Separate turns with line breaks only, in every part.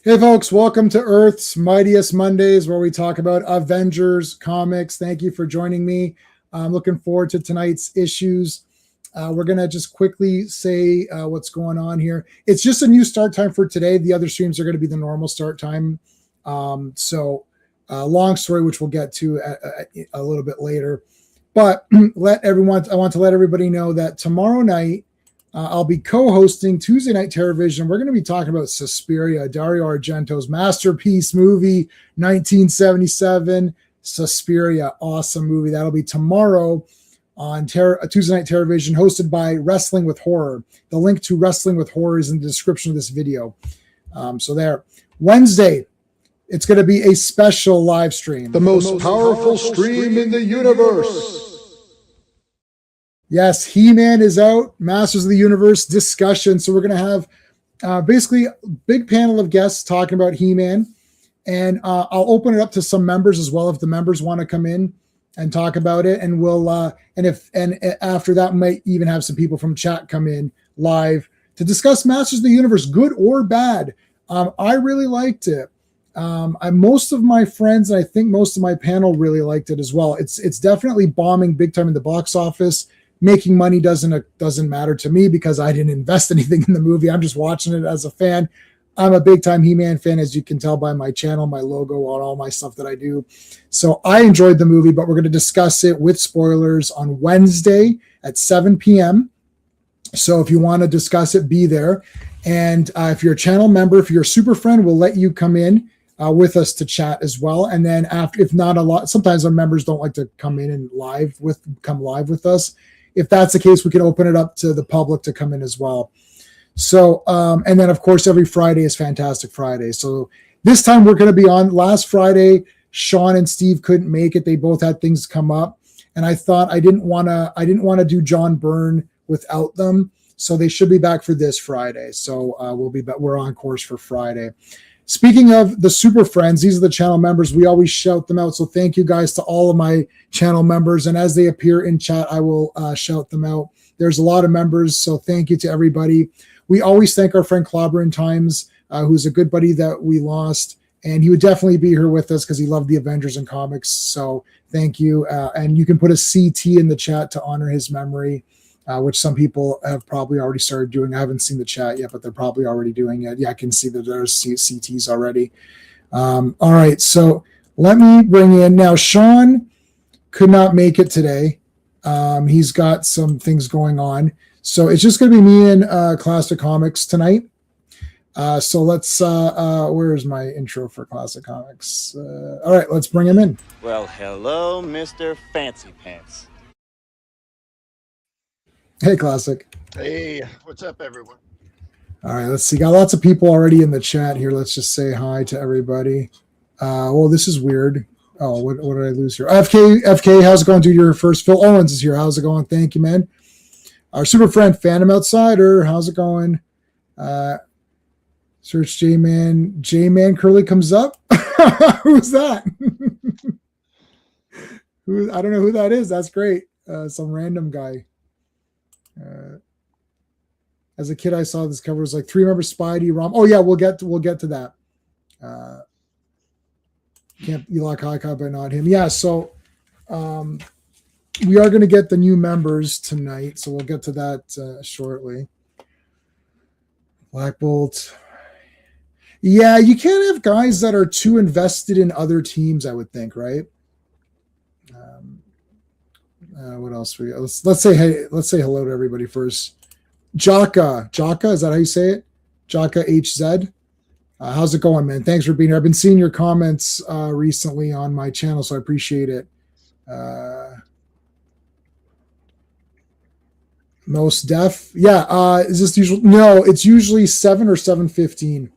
Hey folks, welcome to Earth's Mightiest Mondays, where we talk about Avengers comics. Thank you for joining me. I'm looking forward to tonight's issues. We're going to just quickly say what's going on here. It's just a new start time for today. The other streams are going to be the normal start time. Long story, which we'll get to a little bit later. But I want to let everybody know that tomorrow night, I'll be co-hosting Tuesday Night Terrorvision. We're going to be talking about Suspiria, Dario Argento's masterpiece movie, 1977. Suspiria, awesome movie. That'll be tomorrow on Tuesday Night Terrorvision, hosted by Wrestling with Horror. The link to Wrestling with Horror is in the description of this video. So there. Wednesday, it's going to be a special live stream.
The most powerful stream in the universe.
Yes, He-Man is out, Masters of the Universe discussion. So we're going to have basically a big panel of guests talking about He-Man. And I'll open it up to some members as well if the members want to come in and talk about it. And we'll after that, might even have some people from chat come in live to discuss Masters of the Universe, good or bad. I really liked it. Most of my friends, and I think most of my panel really liked it as well. It's definitely bombing big time in the box office. Making money doesn't matter to me because I didn't invest anything in the movie. I'm just watching it as a fan. I'm a big time He-Man fan, as you can tell by my channel, my logo, on all my stuff that I do. So I enjoyed the movie, but we're going to discuss it with spoilers on Wednesday at 7 p.m. So if you want to discuss it, be there. And if you're a channel member, if you're a super friend, we'll let you come in with us to chat as well. And then after, if not a lot, sometimes our members don't like to come in and come live with us. If that's the case, we can open it up to the public to come in as well. So, and then of course, every Friday is Fantastic Friday. So this time we're going to be on. Last Friday, Sean and Steve couldn't make it. They both had things come up. And I thought I didn't want to do John Byrne without them. So they should be back for this Friday. So we're on course for Friday. Speaking of the super friends, these are the channel members. We always shout them out. So thank you guys to all of my channel members. And as they appear in chat, I will shout them out. There's a lot of members. So thank you to everybody. We always thank our friend Clobber in Times, who's a good buddy that we lost. And he would definitely be here with us because he loved the Avengers and comics. So thank you. And you can put a CT in the chat to honor his memory. Which some people have probably already started doing. I haven't seen the chat yet, but they're probably already doing it. Yeah, I can see that there's CTs already. All right, so let me bring in now. Sean could not make it today. He's got some things going on, so it's just going to be me and Classic Comics tonight. So let's. Where's my intro for Classic Comics? All right, let's bring him in.
Well, hello, Mr. Fancy Pants.
Hey, Classic.
Hey, what's up, everyone?
All right, let's see. Got lots of people already in the chat here. Let's just say hi to everybody. Well, this is weird. Oh, what did I lose here? FK, how's it going, dude? Your first Phil Owens is here. How's it going? Thank you, man. Our super friend, Phantom Outsider. How's it going? Search J-Man. J-Man Curly comes up. Who's that? I don't know who that is. That's great. Some random guy. As a kid, I saw this cover. It was like 3 members Spidey, Rom. Oh yeah, we'll get to that. Can't Elok High but not him. Yeah, so we are going to get the new members tonight, so we'll get to that shortly. Black Bolt. Yeah, you can't have guys that are too invested in other teams, I would think, right? What else we got? Let's say hey, let's say hello to everybody first. Jaka, is that how you say it? Jaka HZ. How's it going, man? Thanks for being here. I've been seeing your comments recently on my channel, so I appreciate it. Most Def. Yeah, is this usual? No, it's usually 7 or 7:15.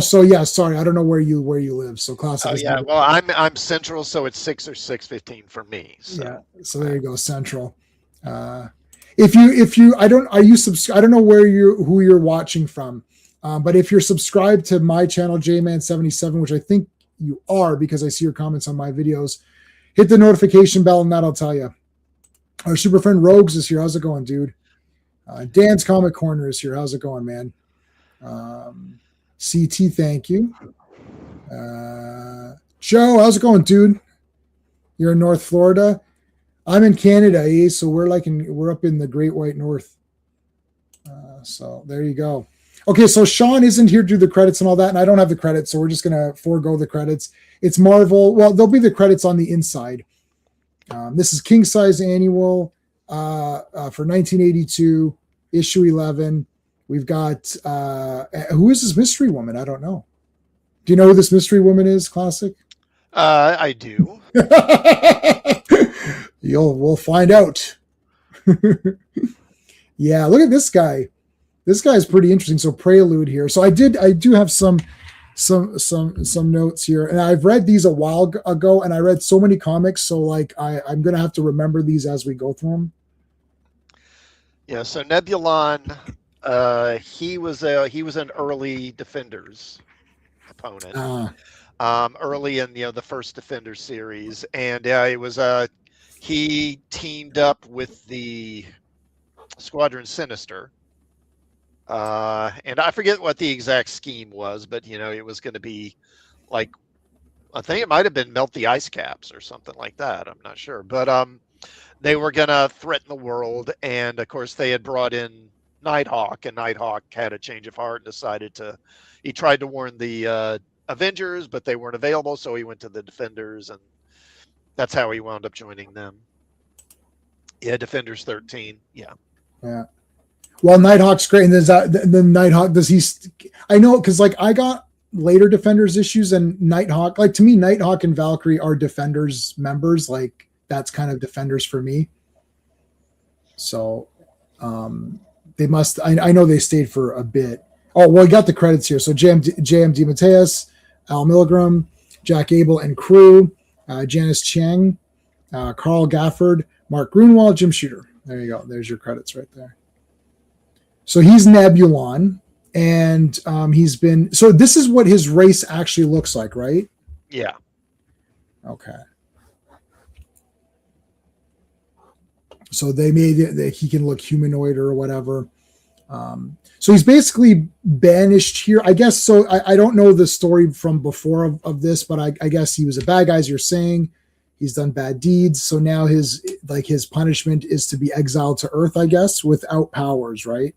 So yeah, sorry, I don't know where you live. So Classic.
Oh yeah, well I'm central, so it's 6 or 6:15 for me. So.
Yeah, so there you go, central. If you I don't know who you're watching from, but if you're subscribed to my channel JMan77, which I think you are because I see your comments on my videos, hit the notification bell and that'll tell you. Our super friend Rogues is here. How's it going, dude? Dan's Comic Corner is here. How's it going, man? CT, thank you. Joe, how's it going, dude? You're in North Florida. I'm in Canada, eh? So we're up in the Great White North. So there you go. Okay, so Sean isn't here to do the credits and all that, and I don't have the credits, so we're just gonna forego the credits. It's Marvel. Well, there'll be the credits on the inside. This is King Size Annual for 1982, issue 11. We've got who is this mystery woman? I don't know. Do you know who this mystery woman is, Classic?
I do.
We'll find out. Yeah, look at this guy. This guy is pretty interesting. So Prelude here. So I do have some notes here, and I've read these a while ago, and I read so many comics. So like I'm gonna have to remember these as we go through them.
Yeah. So Nebulon, he was an early Defenders opponent. Early in the first Defenders series, and it was he teamed up with the Squadron Sinister. And I forget what the exact scheme was, but it was going to be like, I think it might have been melt the ice caps or something like that. I'm not sure, but they were going to threaten the world, and of course they had brought in Nighthawk, and Nighthawk had a change of heart and decided he tried to warn the Avengers, but they weren't available, so he went to the Defenders, and that's how he wound up joining them. Yeah, Defenders 13. Yeah.
Well, Nighthawk's great, and then Nighthawk does he? I know because like I got later Defenders issues, and Nighthawk, like to me, Nighthawk and Valkyrie are Defenders members. Like that's kind of Defenders for me. So they must. I know they stayed for a bit. Oh well, I got the credits here. So J.M. DeMatteis, Al Milgram, Jack Abel and crew, Janice Chiang, Carl Gafford, Mark Grunwald, Jim Shooter. There you go. There's your credits right there. So he's Nebulon, and so this is what his race actually looks like, right?
Yeah.
Okay. So they made it that he can look humanoid or whatever. So he's basically banished here, I guess. So I don't know the story from before of this, but I guess he was a bad guy, as you're saying. He's done bad deeds. So now his punishment is to be exiled to Earth, I guess, without powers, right?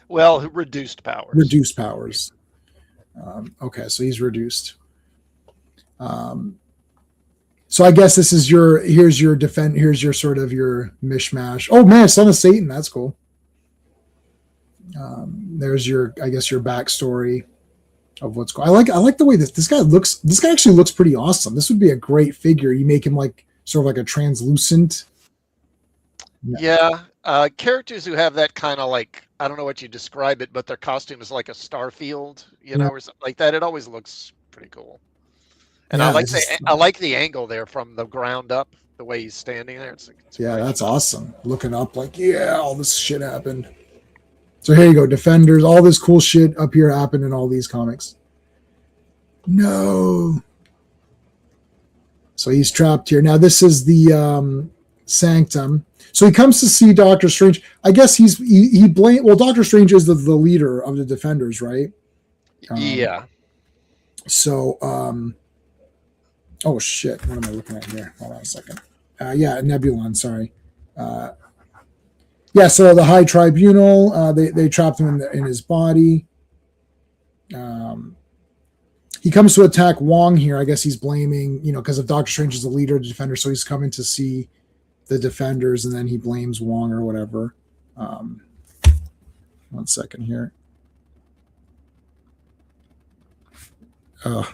Well, reduced powers.
Reduced powers. Okay, so he's reduced. So I guess this is here's your sort of your mishmash. Oh man, Son of Satan, that's cool. There's your backstory of what's going on. I like the way this guy looks. This guy actually looks pretty awesome. This would be a great figure. You make him like sort of like a translucent.
Yeah. Characters who have that kind of like, I don't know what you describe it, but their costume is like a Starfield, or something like that. It always looks pretty cool. And I like the angle there from the ground up, the way he's standing there. It's
that's awesome. Looking up like, all this shit happened. So here you go, Defenders. All this cool shit up here happened in all these comics. No. So he's trapped here. Now this is the Sanctum. So he comes to see Doctor Strange. I guess Doctor Strange is the leader of the Defenders, right?
Yeah.
So, oh shit, what am I looking at here? Hold on a second. Nebulon, sorry. So the High Tribunal, they trapped him in his body. He comes to attack Wong here. I guess he's blaming, because of Doctor Strange is the leader of the Defenders, so he's coming to see the Defenders, and then he blames Wong or whatever. 1 second here. I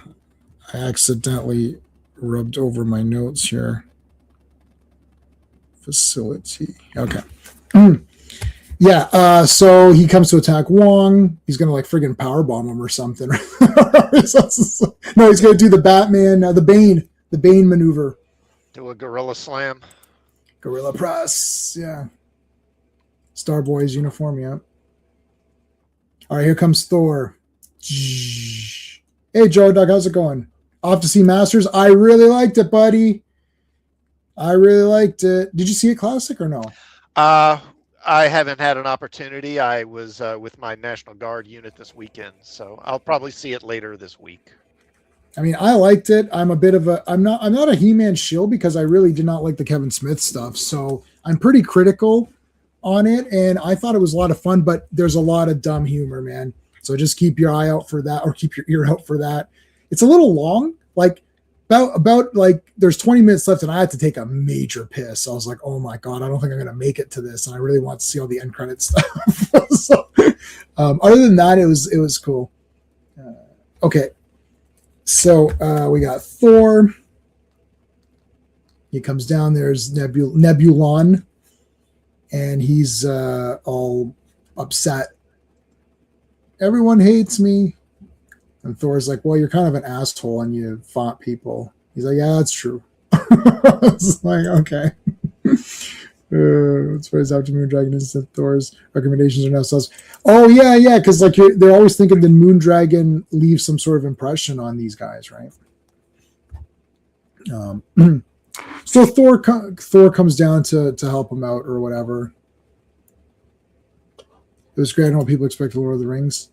accidentally rubbed over my notes here. Facility. Okay. So he comes to attack Wong. He's gonna like friggin' powerbomb him or something. No, he's gonna do the Batman, the Bane maneuver.
Do a gorilla slam.
Gorilla press, yeah. Starboy's uniform, yeah. All right, here comes Thor. Hey, Joe Doug, how's it going? Off to see Masters. I really liked it, buddy. I really liked it. Did you see it, Classic, or no?
I haven't had an opportunity. I was with my National Guard unit this weekend, so I'll probably see it later this week.
I mean, I liked it. I'm not a He-Man shill because I really did not like the Kevin Smith stuff. So I'm pretty critical on it, and I thought it was a lot of fun, but there's a lot of dumb humor, man. So just keep your eye out for that, or keep your ear out for that. It's a little long, like about like there's 20 minutes left, and I had to take a major piss. I was like, oh my god, I don't think I'm gonna make it to this, and I really want to see all the end credit stuff. So, other than that, it was cool. Okay. So we got Thor. He comes down. There's Nebulon, and he's all upset. Everyone hates me. And Thor's like, well, you're kind of an asshole and you fought people. He's like, yeah, that's true. It's like, okay. As far as after Moondragon is Thor's recommendations are now sus. Oh yeah, because like they're always thinking the Moondragon leaves some sort of impression on these guys, right? So Thor comes down to help him out or whatever. It was great. I know what people expect of Lord of the Rings.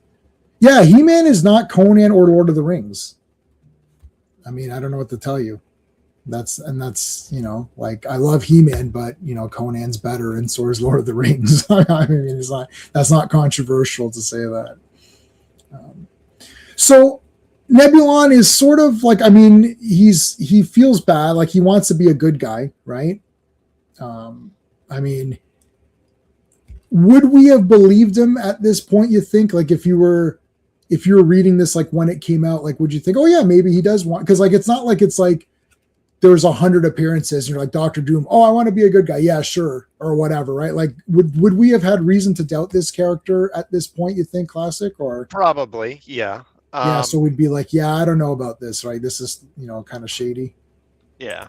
Yeah, He-Man is not Conan or Lord of the Rings. I mean, I don't know what to tell you. That's like I love He-Man, but Conan's better and so is Lord of the Rings. I mean, that's not controversial to say that. So Nebulon is sort of like, I mean, he feels bad, like he wants to be a good guy, right? I mean, would we have believed him at this point, you think? Like if you were reading this like when it came out, like would you think, oh yeah, maybe he does want, because like it's not like it's like there's 100 appearances and you're like Dr. Doom, oh, I want to be a good guy, yeah, sure, or whatever, right? Like would we have had reason to doubt this character at this point, you think, Classic? Or
probably, yeah.
Yeah, so we'd be like, yeah, I don't know about this, right? This is kind of shady.
Yeah,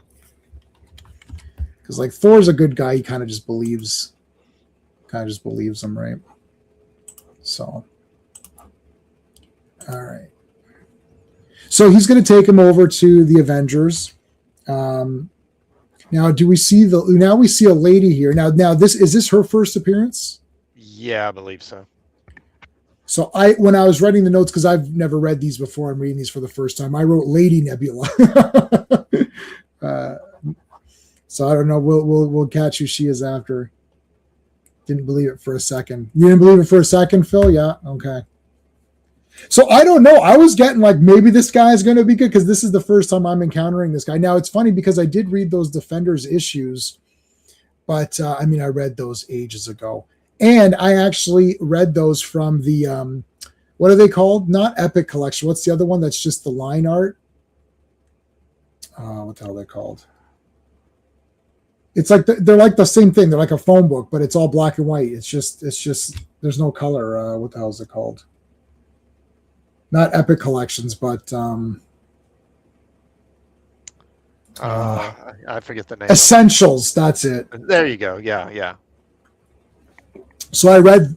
because like Thor's a good guy, he kind of just believes him, right? So all right, so he's going to take him over to the Avengers. Now we see a lady here. Now is this her first appearance?
Yeah, I believe so.
So when I was writing the notes, because I've never read these before, I'm reading these for the first time. I wrote Lady Nebula. So I don't know. We'll catch who she is after. Didn't believe it for a second. You didn't believe it for a second, Phil? Yeah. Okay. So I don't know. I was getting like maybe this guy is going to be good because this is the first time I'm encountering this guy. Now it's funny because I did read those Defenders issues, but I mean I read those ages ago, and I actually read those from the what are they called? Not Epic Collection. What's the other one that's just the line art? What the hell are they called? It's like they're like the same thing. They're like a phone book, but it's all black and white. It's just there's no color. What the hell is it called? Not Epic Collections, but
I forget the name.
Essentials. That's it.
There you go. Yeah.
So I read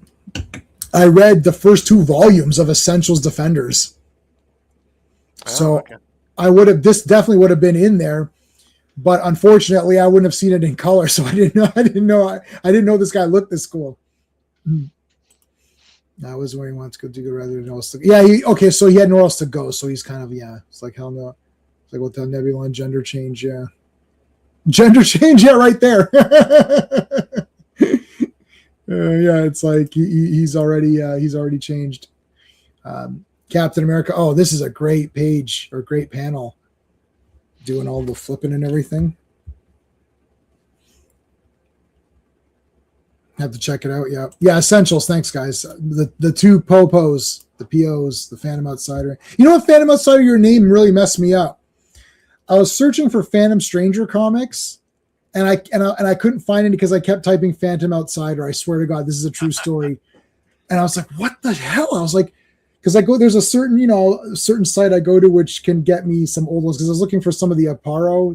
the first 2 volumes of Essentials Defenders. So
okay.
This definitely would have been in there, but unfortunately I wouldn't have seen it in color. So I didn't know this guy looked this cool. I was where he wants to go do rather than else. Okay, so he had nowhere else to go. So he's kind of, it's like, hell no. It's like, what the Nebula gender change, yeah. Gender change, yeah, right there. Yeah, it's like he's already changed. Captain America. Oh, this is a great page or great panel. Doing all the flipping and everything. Have to check it out. Yeah. Essentials. Thanks, guys. The 2 popos, the POs, the Phantom Outsider. You know what, Phantom Outsider, your name really messed me up. I was searching for Phantom Stranger comics, and I couldn't find any because I kept typing Phantom Outsider. I swear to God, this is a true story. And I was like, what the hell? I was like, because there's a certain site I go to which can get me some old ones because I was looking for some of the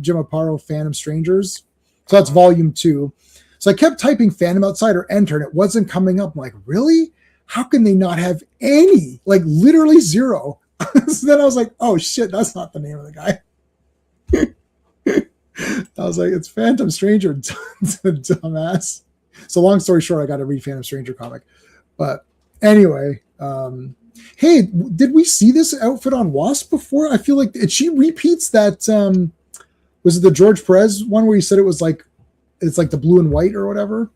Jim Aparo Phantom Strangers. So that's volume 2. So I kept typing Phantom Outsider, enter, and it wasn't coming up. I'm like, really? How can they not have any? Like literally 0. So then I was like, oh shit, that's not the name of the guy. I was like, it's Phantom Stranger, dumbass. So long story short, I got to read Phantom Stranger comic. But anyway, hey, did we see this outfit on Wasp before? I feel like she repeats that. Was it the George Perez one where you said it's like the blue and white or whatever?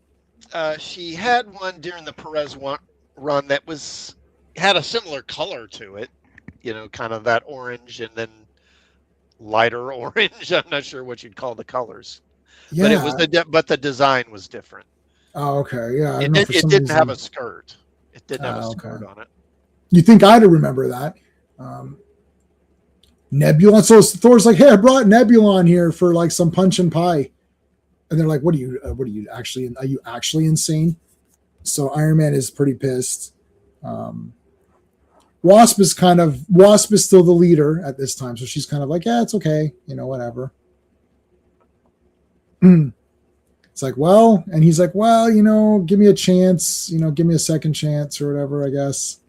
She had one during the Perez run that had a similar color to it, kind of that orange and then lighter orange. I'm not sure what you'd call the colors,
Yeah.
but it was the design was different.
Oh, okay. Yeah.
It didn't have a skirt. It didn't have a skirt on it.
You think I'd remember that? Nebula. So Thor's like, hey, I brought Nebula on here for like some punch and pie. And they're like, what are you actually, are you actually insane? So Iron Man is pretty pissed. Wasp is still the leader at this time. So she's kind of like, yeah, it's okay. Whatever. It's like, well, and he's like, well, give me a chance, give me a second chance or whatever, I guess.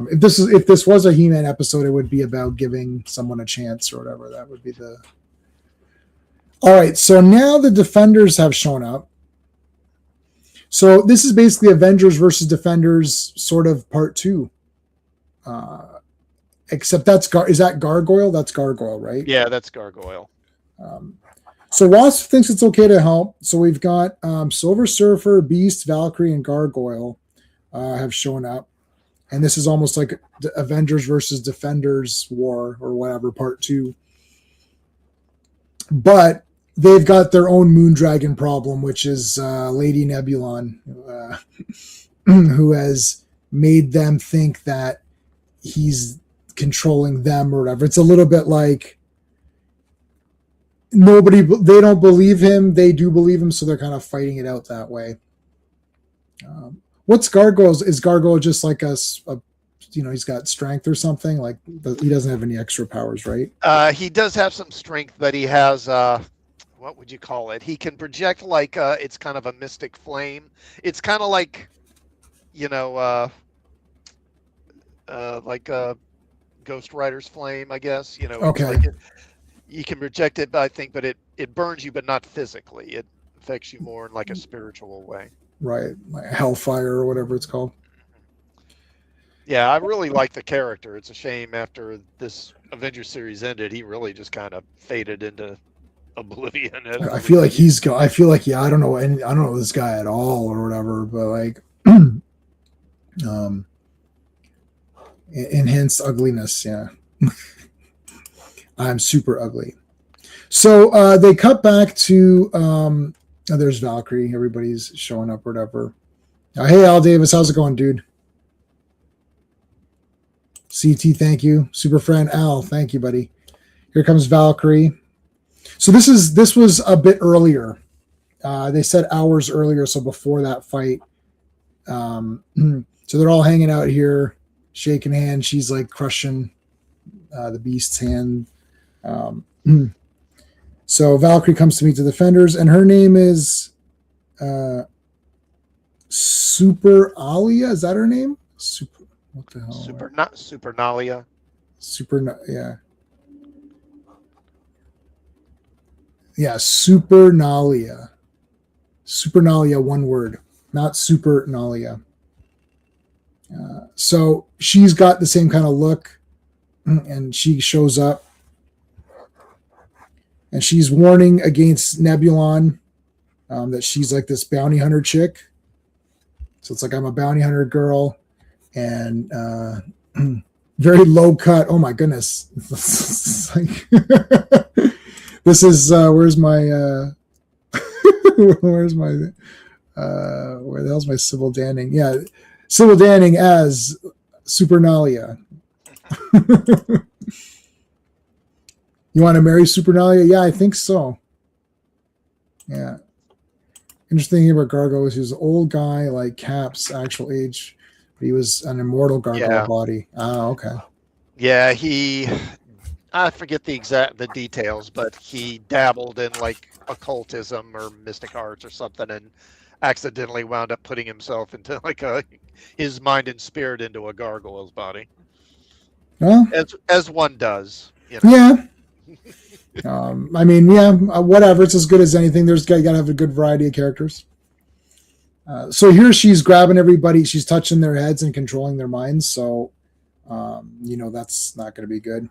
If this was a He-Man episode, it would be about giving someone a chance or whatever. That would be the. All right, so now the Defenders have shown up. So this is basically Avengers versus Defenders, sort of part 2. Except is that Gargoyle? That's Gargoyle, right?
Yeah, that's Gargoyle.
So Wasp thinks it's okay to help. So we've got Silver Surfer, Beast, Valkyrie, and Gargoyle have shown up. And this is almost like the Avengers versus Defenders war or whatever, part 2. But they've got their own Moondragon problem, which is Lady Nebulon, who has made them think that he's controlling them or whatever. It's a little bit like they don't believe him. They do believe him. So they're kind of fighting it out that way. What's Gargoyle's? Is Gargoyle just like he's got strength or something? Like he doesn't have any extra powers, right?
He does have some strength, but he has, what would you call it? He can project like it's kind of a mystic flame. It's kind of like, like Ghost Rider's flame, I guess.
Okay.
Like you can project it, I think, but it burns you, but not physically. It affects you more in like a spiritual way.
Right, like Hellfire or whatever it's called.
Yeah, I really like the character. It's a shame after this Avengers series ended, he really just kind of faded into oblivion.
I feel like I don't know this guy at all or whatever, but like, enhanced ugliness. Yeah, I'm super ugly. So they cut back to. There's Valkyrie. Everybody's showing up or whatever. Hey, Al Davis. How's it going, dude? CT, thank you. Super friend Al, thank you, buddy. Here comes Valkyrie. So this was a bit earlier. They said hours earlier, so before that fight. So they're all hanging out here, shaking hands. She's like crushing the Beast's hand. So Valkyrie comes to meet the Defenders, and her name is Super Alia. Is that her name? Super. What the hell?
Supernalia.
Yeah. Yeah, Supernalia. Supernalia, one word, not Supernalia. So she's got the same kind of look, and she shows up. And she's warning against Nebulon, that she's like this bounty hunter chick. So it's like, I'm a bounty hunter girl, and very low cut. Oh my goodness. Like, this is, where the hell's my Sybil Danning? Yeah. Sybil Danning as Supernalia. You want to marry Supernalia? Yeah, I think so. Yeah. Interesting thing about Gargoyle is he was an old guy, like Cap's actual age, but he was an immortal Gargoyle body. Ah, okay.
Yeah, I forget the details, but he dabbled in like occultism or mystic arts or something, and accidentally wound up putting himself into like his mind and spirit into a gargoyle's body.
Well,
as one does.
Yeah. I mean, yeah, whatever. It's as good as anything. You got to have a good variety of characters. So here she's grabbing everybody. She's touching their heads and controlling their minds. So, that's not going to be good.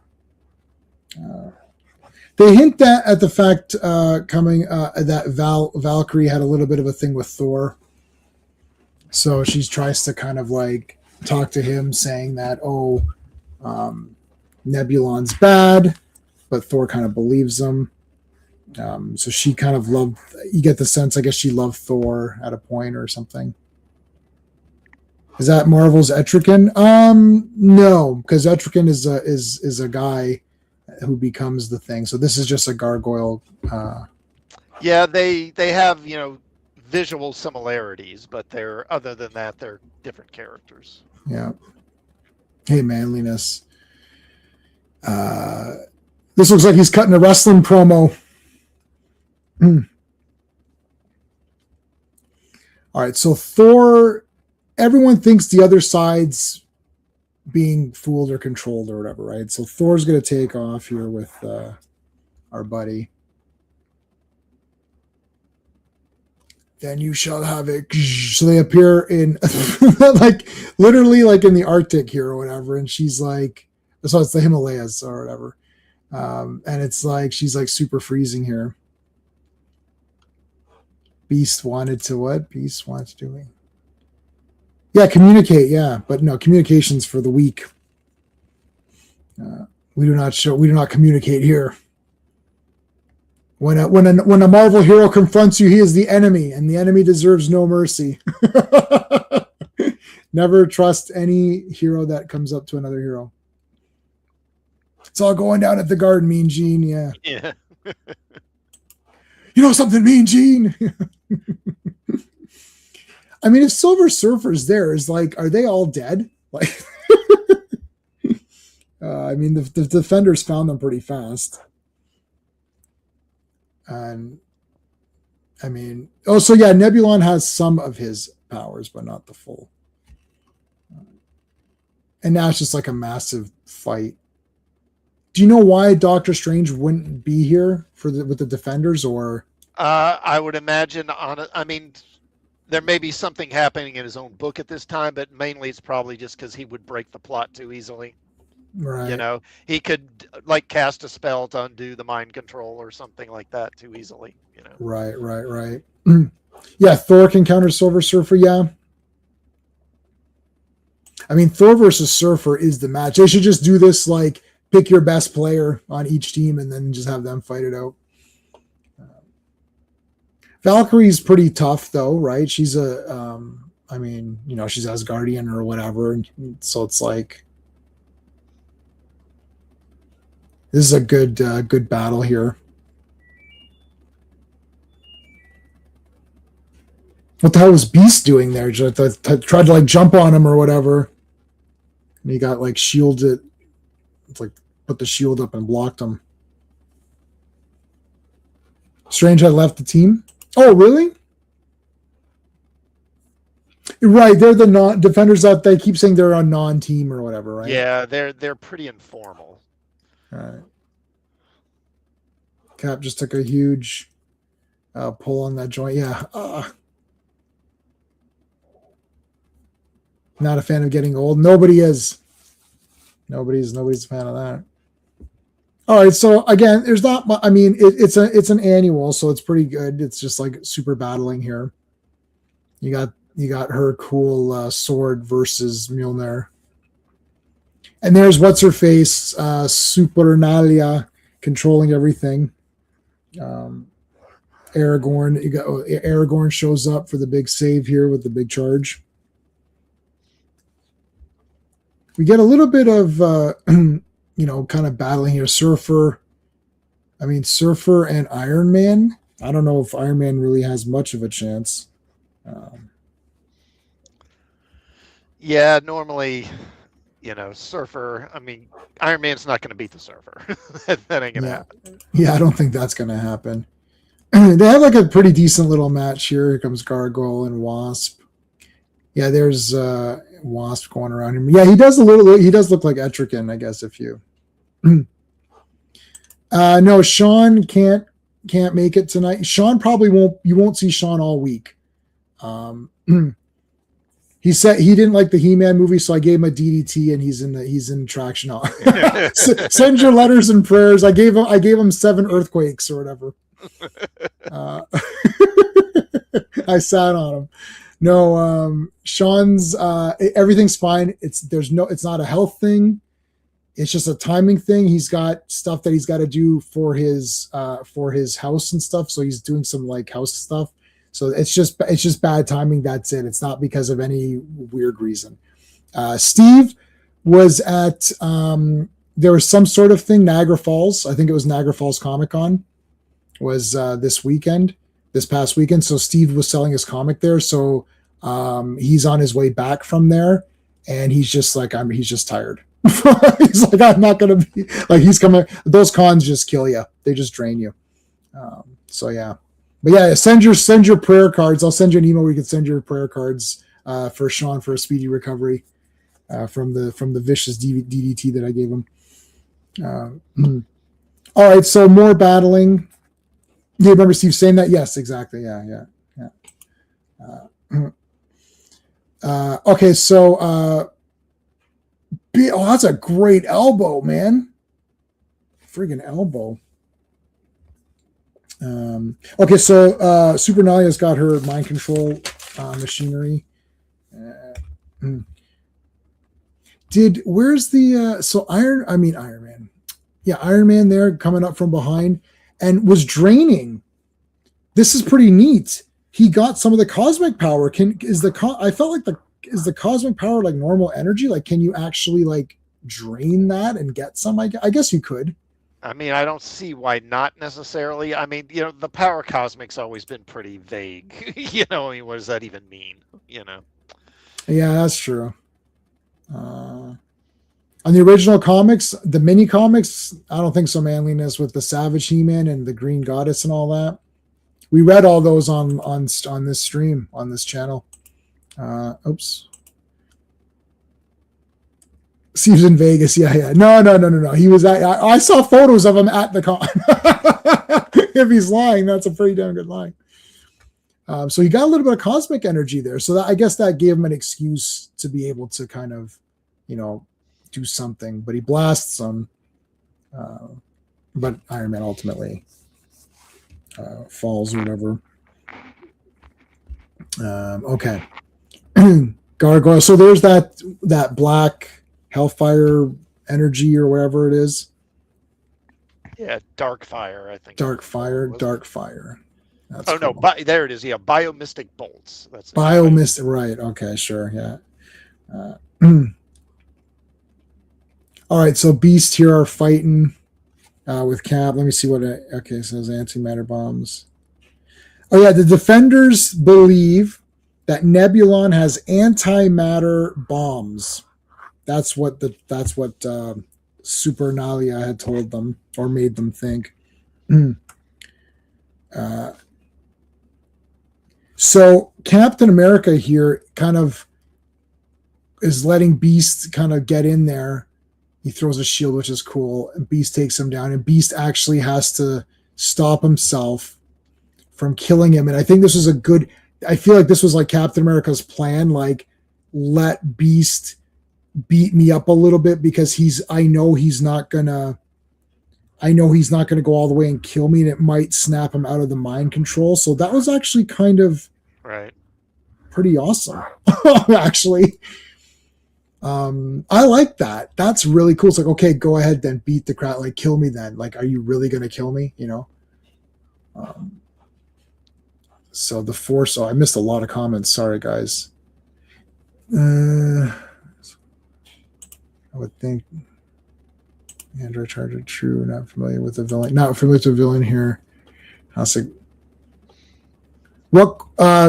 They hint that at the fact coming that Valkyrie had a little bit of a thing with Thor. So she tries to kind of like talk to him, saying that, Nebulon's bad, but Thor kind of believes him. So she kind of loved, you get the sense, I guess she loved Thor at a point or something. Is that Marvel's Etrigan? No, because Etrigan is a guy who becomes the thing. So this is just a gargoyle.
Yeah, they have, visual similarities, but other than that, they're different characters.
Yeah. Hey, manliness. This looks like he's cutting a wrestling promo. All right, so Thor, everyone thinks the other side's being fooled or controlled or whatever, right? So Thor's going to take off here with our buddy. Then you shall have it. So they appear in like literally like in the Arctic here or whatever, and she's like, so it's the Himalayas or whatever, and it's like she's like super freezing here. Beast wanted to what? Beast wanted to do me. Yeah, communicate. Yeah, but no, communication's for the weak. We do not communicate here. When a Marvel hero confronts you, he is the enemy, and the enemy deserves no mercy. Never trust any hero that comes up to another hero. It's all going down at the Garden, Mean Gene. Yeah.
Yeah.
You know something, Mean Gene? I mean, if Silver Surfer's there, is like, are they all dead? Like, I mean, the defenders found them pretty fast. And I mean, so yeah, Nebulon has some of his powers, but not the full. And now it's just like a massive fight. Do you know why Doctor Strange wouldn't be here with the defenders, or?
I would imagine there may be something happening in his own book at this time, but mainly it's probably just because he would break the plot too easily.
Right.
He could like cast a spell to undo the mind control or something like that too easily.
Right. Yeah, Thor can counter Silver Surfer. Yeah. I mean, Thor versus Surfer is the match. They should just do this, like pick your best player on each team and then just have them fight it out. Valkyrie's pretty tough though, right? She's she's Asgardian or whatever. And so it's like, this is a good battle here. What the hell was Beast doing there? Tried to like jump on him or whatever. And he got like shielded. It's like put the shield up and blocked him. Strange had left the team. Oh, really? Right, they're the defenders that they keep saying they're a non-team or whatever, right?
Yeah, they're pretty informal.
All right. Cap just took a huge pull on that joint. Yeah. Not a fan of getting old. Nobody is. Nobody's a fan of that. All right, so again, there's not. I mean, it's an annual, so it's pretty good. It's just like super battling here. You got her cool sword versus Mjolnir, and there's what's her face, Supernalia, controlling everything. Aragorn shows up for the big save here with the big charge. We get a little bit of kind of battling here. Surfer and Iron Man. I don't know if Iron Man really has much of a chance.
Yeah, normally, Surfer. I mean, Iron Man's not going to beat the Surfer. That ain't going to happen.
Yeah, I don't think that's going to happen. They have like a pretty decent little match here. Here comes Gargoyle and Wasp. Yeah, there's Wasp going around him. Yeah, he does look like Etrigan, I guess, if you. No, Sean can't make it tonight. Sean probably won't. You won't see Sean all week. He said he didn't like the He-Man movie, so I gave him a DDT, and he's in traction now. Send your letters and prayers. I gave him 7 earthquakes or whatever. I sat on him. No, Sean's everything's fine. It's not a health thing. It's just a timing thing. He's got stuff that he's got to do for his house and stuff. So he's doing some like house stuff. So it's just bad timing. That's it. It's not because of any weird reason. Steve was at there was some sort of thing, Niagara Falls. I think it was Niagara Falls Comic Con was this past weekend. So Steve was selling his comic there. So he's on his way back from there, and he's just like, he's just tired. He's like, I'm not gonna be like, he's coming. Those cons just kill you. They just drain you. So yeah. But yeah, send your prayer cards. I'll send you an email where you can send your prayer cards for Sean for a speedy recovery from the vicious DDT that I gave him. All right, so more battling. Do you remember Steve saying that? Yes, exactly. Yeah. Okay, so that's a great elbow, man. Friggin' elbow. Okay, so Super Nalia's got her mind control machinery. Where's the so Iron Man? Yeah, Iron Man there coming up from behind and was draining. This is pretty neat. He got some of the cosmic power. I felt like is the cosmic power like normal energy? Like, can you actually like drain that and get some? I guess you could.
I mean, I don't see why not necessarily. I mean, the power cosmic's always been pretty vague. I mean, what does that even mean?
Yeah, that's true. On the original comics, the mini comics, I don't think so. Manliness with the Savage He-Man and the Green Goddess and all that. We read all those on this stream, on this channel. Oops. Steve's in Vegas. Yeah. No. He was I saw photos of him at the con. If he's lying, that's a pretty damn good line. So he got a little bit of cosmic energy there. So I guess that gave him an excuse to be able to kind of, do something. But he blasts them. But Iron Man ultimately falls or whatever. Okay. Gargoyle. So there's that black Hellfire energy or whatever it is.
Yeah, Dark Fire, I think.
Dark Fire. That's cool.
No, there it is. Yeah, Biomystic Bolts. That's
Biomystic, right. Okay, sure, yeah. All right, so Beast here are fighting with Cap. Let me see what okay, so those antimatter bombs. Oh yeah, the Defenders believe that Nebulon has antimatter bombs. That's what Super Nalia had told them or made them think. So Captain America here kind of is letting Beast kind of get in there. He throws a shield, which is cool, and Beast takes him down, and Beast actually has to stop himself from killing him. And I think this was I feel like this was like Captain America's plan, like let Beast beat me up a little bit because I know he's not gonna go all the way and kill me, and it might snap him out of the mind control. So that was actually kind of pretty awesome. Actually, I like that. That's really cool. It's like, okay, go ahead then, beat the crowd, like kill me then. Like, are you really gonna kill me? So the Force. Oh, I missed a lot of comments. Sorry, guys. I would think Android Charger true, not familiar with the villain. Not familiar with the villain here. What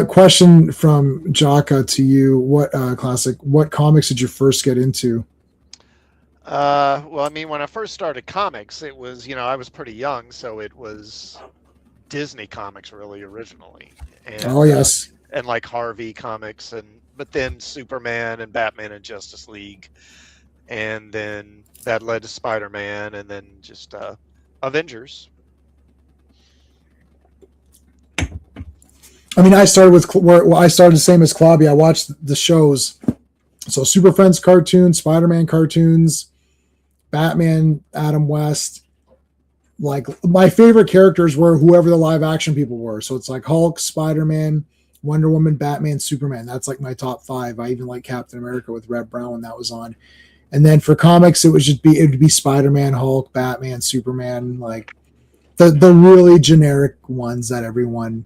question from Jaka to you? What classic? What comics did you first get into?
Well, I mean, when I first started comics, it was I was pretty young, so it was Disney comics really originally. And,
oh yes,
and like Harvey comics, but then Superman and Batman and Justice League. And then that led to Spider-Man, and then just Avengers.
I mean, I started with I started the same as Klobby. I watched the shows. So Super Friends cartoons, Spider-Man cartoons, Batman, Adam West. Like my favorite characters were whoever the live action people were. So it's like Hulk, Spider-Man, Wonder Woman, Batman, Superman. That's like my top 5. I even like Captain America with Red Brown when that was on. And then for comics, it would be Spider-Man, Hulk, Batman, Superman, like the really generic ones that everyone,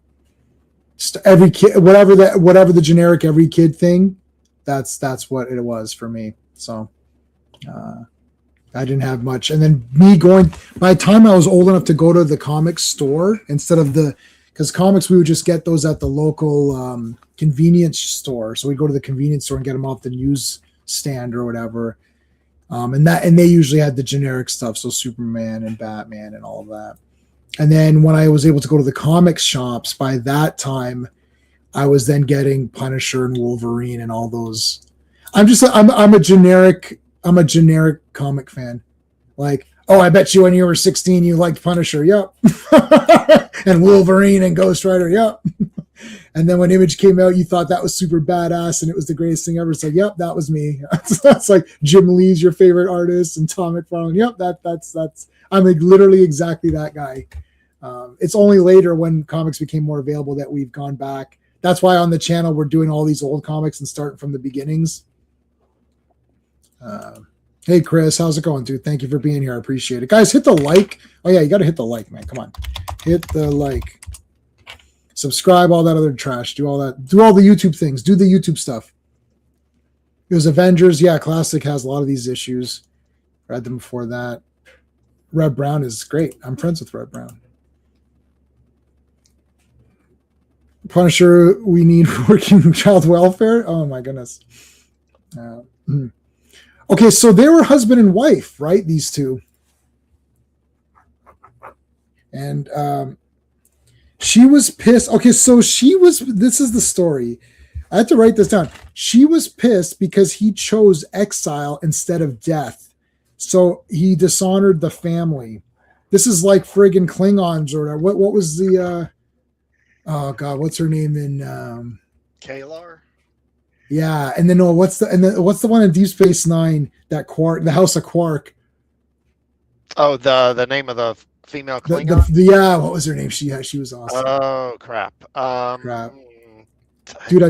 every kid, whatever the generic every kid thing, that's what it was for me. So I didn't have much. And then me going, by the time I was old enough to go to the comics store instead of because comics, we would just get those at the local convenience store. So we'd go to the convenience store and get them off the news stand or whatever. And they usually had the generic stuff. So Superman and Batman and all of that. And then when I was able to go to the comics shops, by that time, I was then getting Punisher and Wolverine and all those. I'm a generic comic fan. Like, oh, I bet you when you were 16 you liked Punisher. Yep. And Wolverine and Ghost Rider. Yep. And then when Image came out, you thought that was super badass and it was the greatest thing ever. It's like, yep, that was me. That's like Jim Lee's your favorite artist and Tom McFarlane. Yep, that's I'm like literally exactly that guy. It's only later when comics became more available that we've gone back. That's why on the channel we're doing all these old comics and starting from the beginnings. Hey Chris, how's it going, dude? Thank you for being here. I appreciate it. Guys, hit the like. Oh yeah, you got to hit the like, man. Come on. Hit the like. Subscribe, all that other trash. Do all that. Do all the YouTube things. Do the YouTube stuff. It was Avengers. Yeah, Classic has a lot of these issues. Read them before that. Red Brown is great. I'm friends with Red Brown. Punisher, we need working child welfare. Oh my goodness. Okay, so they were husband and wife, right? These two. And she was pissed. Okay, so this is the story. I had to write this down. She was pissed because he chose exile instead of death. So he dishonored the family. This is like friggin' Klingons or what was the oh god, what's her name in
Kalar?
Yeah, and then what's the one in Deep Space Nine, that Quark, the House of Quark?
Oh, the name of the female Klingon?
Yeah, what was her name? She was awesome.
Oh crap.
Dude,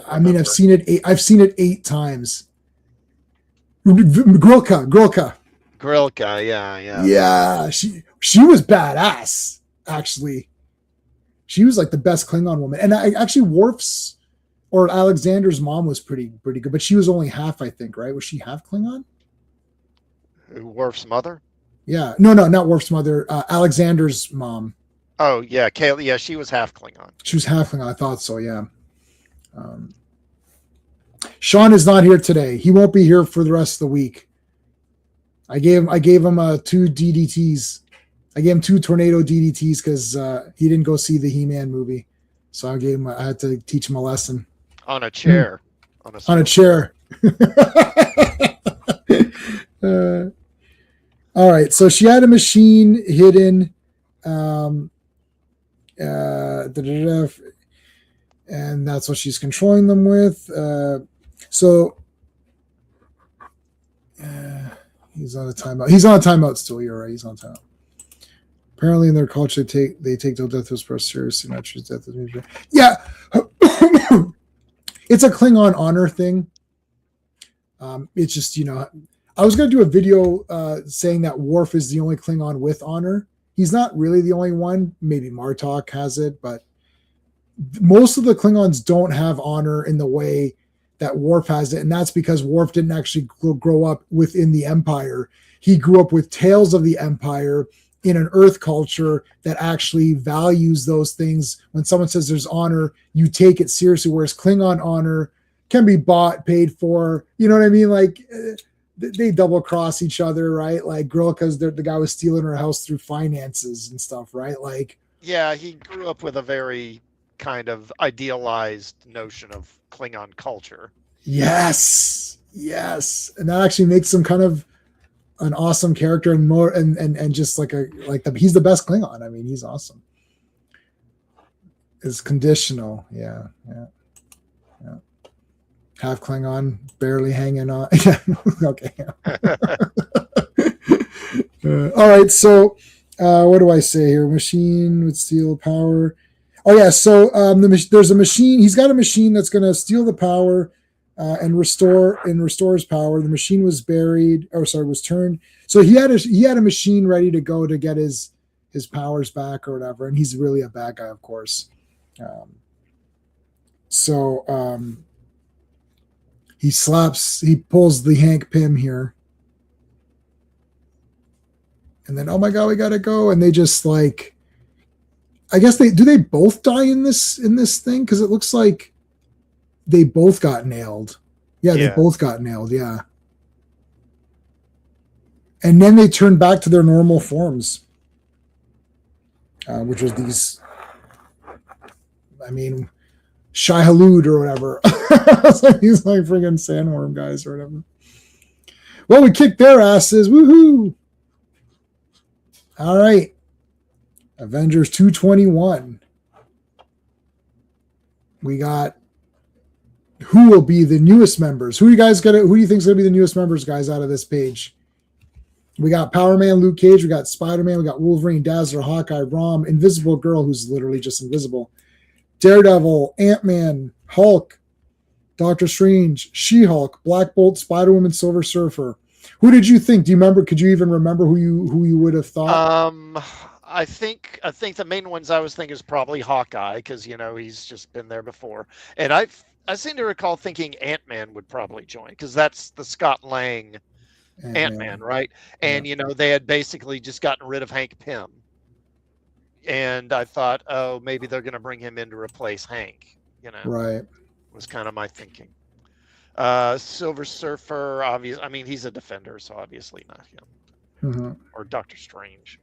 I mean,
I've seen it 8 times. Grilka.
Yeah.
Yeah, she was badass, actually. She was like the best Klingon woman. And actually Worf's or Alexander's mom was pretty good, but she was only half, I think, right? Was she half Klingon?
Worf's mother?
Yeah. No, not Worf's mother. Alexander's mom.
Oh, yeah. Kayla, yeah, she was half Klingon.
She was half Klingon. I thought so, yeah. Sean is not here today. He won't be here for the rest of the week. I gave him 2 DDTs. I gave him 2 tornado DDTs because he didn't go see the He-Man movie. So I had to teach him a lesson.
On a chair.
On a chair. All right. So she had a machine hidden. And that's what she's controlling them with. He's on a timeout. He's on a timeout still. You're right. He's on timeout. Apparently, in their culture, they take no death as seriously, not choose death as mutual. Yeah, it's a Klingon honor thing. It's just, I was going to do a video saying that Worf is the only Klingon with honor. He's not really the only one. Maybe Martok has it, but most of the Klingons don't have honor in the way that Worf has it, and that's because Worf didn't actually grow up within the Empire. He grew up with tales of the Empire in an Earth culture that actually values those things. When someone says there's honor, you take it seriously, whereas Klingon honor can be bought, paid for. You know what I mean? Like, they double cross each other, right? Like Grilka's the guy was stealing her house through finances and stuff, right? Like,
yeah, he grew up with a very kind of idealized notion of Klingon culture.
Yes. And that actually makes him kind of an awesome character and more and just he's the best Klingon. I mean, he's awesome. is conditional. Yeah. Half Klingon, barely hanging on. Yeah. Okay. All right. So, what do I say here? Machine with steel power. Oh yeah. So there's a machine. He's got a machine that's going to steal the power and restore his power. The machine was buried. Or sorry, was turned. So he had a machine ready to go to get his powers back or whatever. And he's really a bad guy, of course. He pulls the Hank Pym here. And then, oh my God, we gotta go. And they just like, I guess they both die in this thing? Because it looks like they both got nailed. Yeah, they both got nailed, yeah. And then they turn back to their normal forms. Which was these, I mean, Shai Halud or whatever. He's like friggin' sandworm guys or whatever. Well, we kicked their asses. Woohoo! All right. Avengers 221. We got who will be the newest members. Who do you think is gonna be the newest members, guys, out of this page? We got Power Man, Luke Cage, we got Spider-Man, we got Wolverine, Dazzler, Hawkeye, Rom, Invisible Girl, who's literally just invisible, Daredevil, Ant-Man, Hulk, Doctor Strange, She-Hulk, Black Bolt, Spider-Woman, Silver Surfer. Who did you think? Do you remember? Could you even remember who you would have thought?
I think the main ones I was thinking is probably Hawkeye, because he's just been there before, and I seem to recall thinking Ant-Man would probably join, because that's the Scott Lang Ant-Man, right? And they had basically just gotten rid of Hank Pym, and I thought, oh, maybe they're going to bring him in to replace Hank.
Right.
Was kind of my thinking. Silver Surfer, obvious. I mean, he's a defender, so obviously not him.
Mm-hmm.
Or Doctor Strange.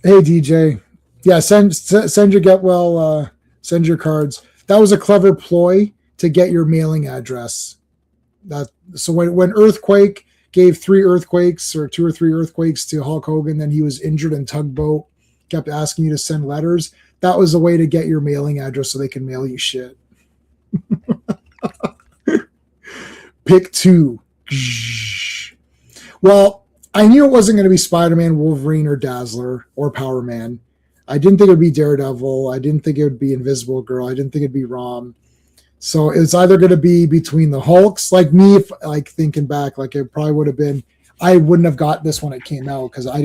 Hey DJ, yeah, send your get well, send your cards. That was a clever ploy to get your mailing address. So when Earthquake gave 3 earthquakes or 2 or 3 earthquakes to Hulk Hogan, then he was injured and Tugboat kept asking you to send letters. That was a way to get your mailing address so they can mail you shit. Pick 2. Well, I knew it wasn't going to be Spider-Man, Wolverine, or Dazzler, or Power Man. I didn't think it would be Daredevil. I didn't think it would be Invisible Girl. I didn't think it'd be Rom. So it's either going to be between the Hulks, like me, like thinking back, like it probably would have been, I wouldn't have got this when it came out because I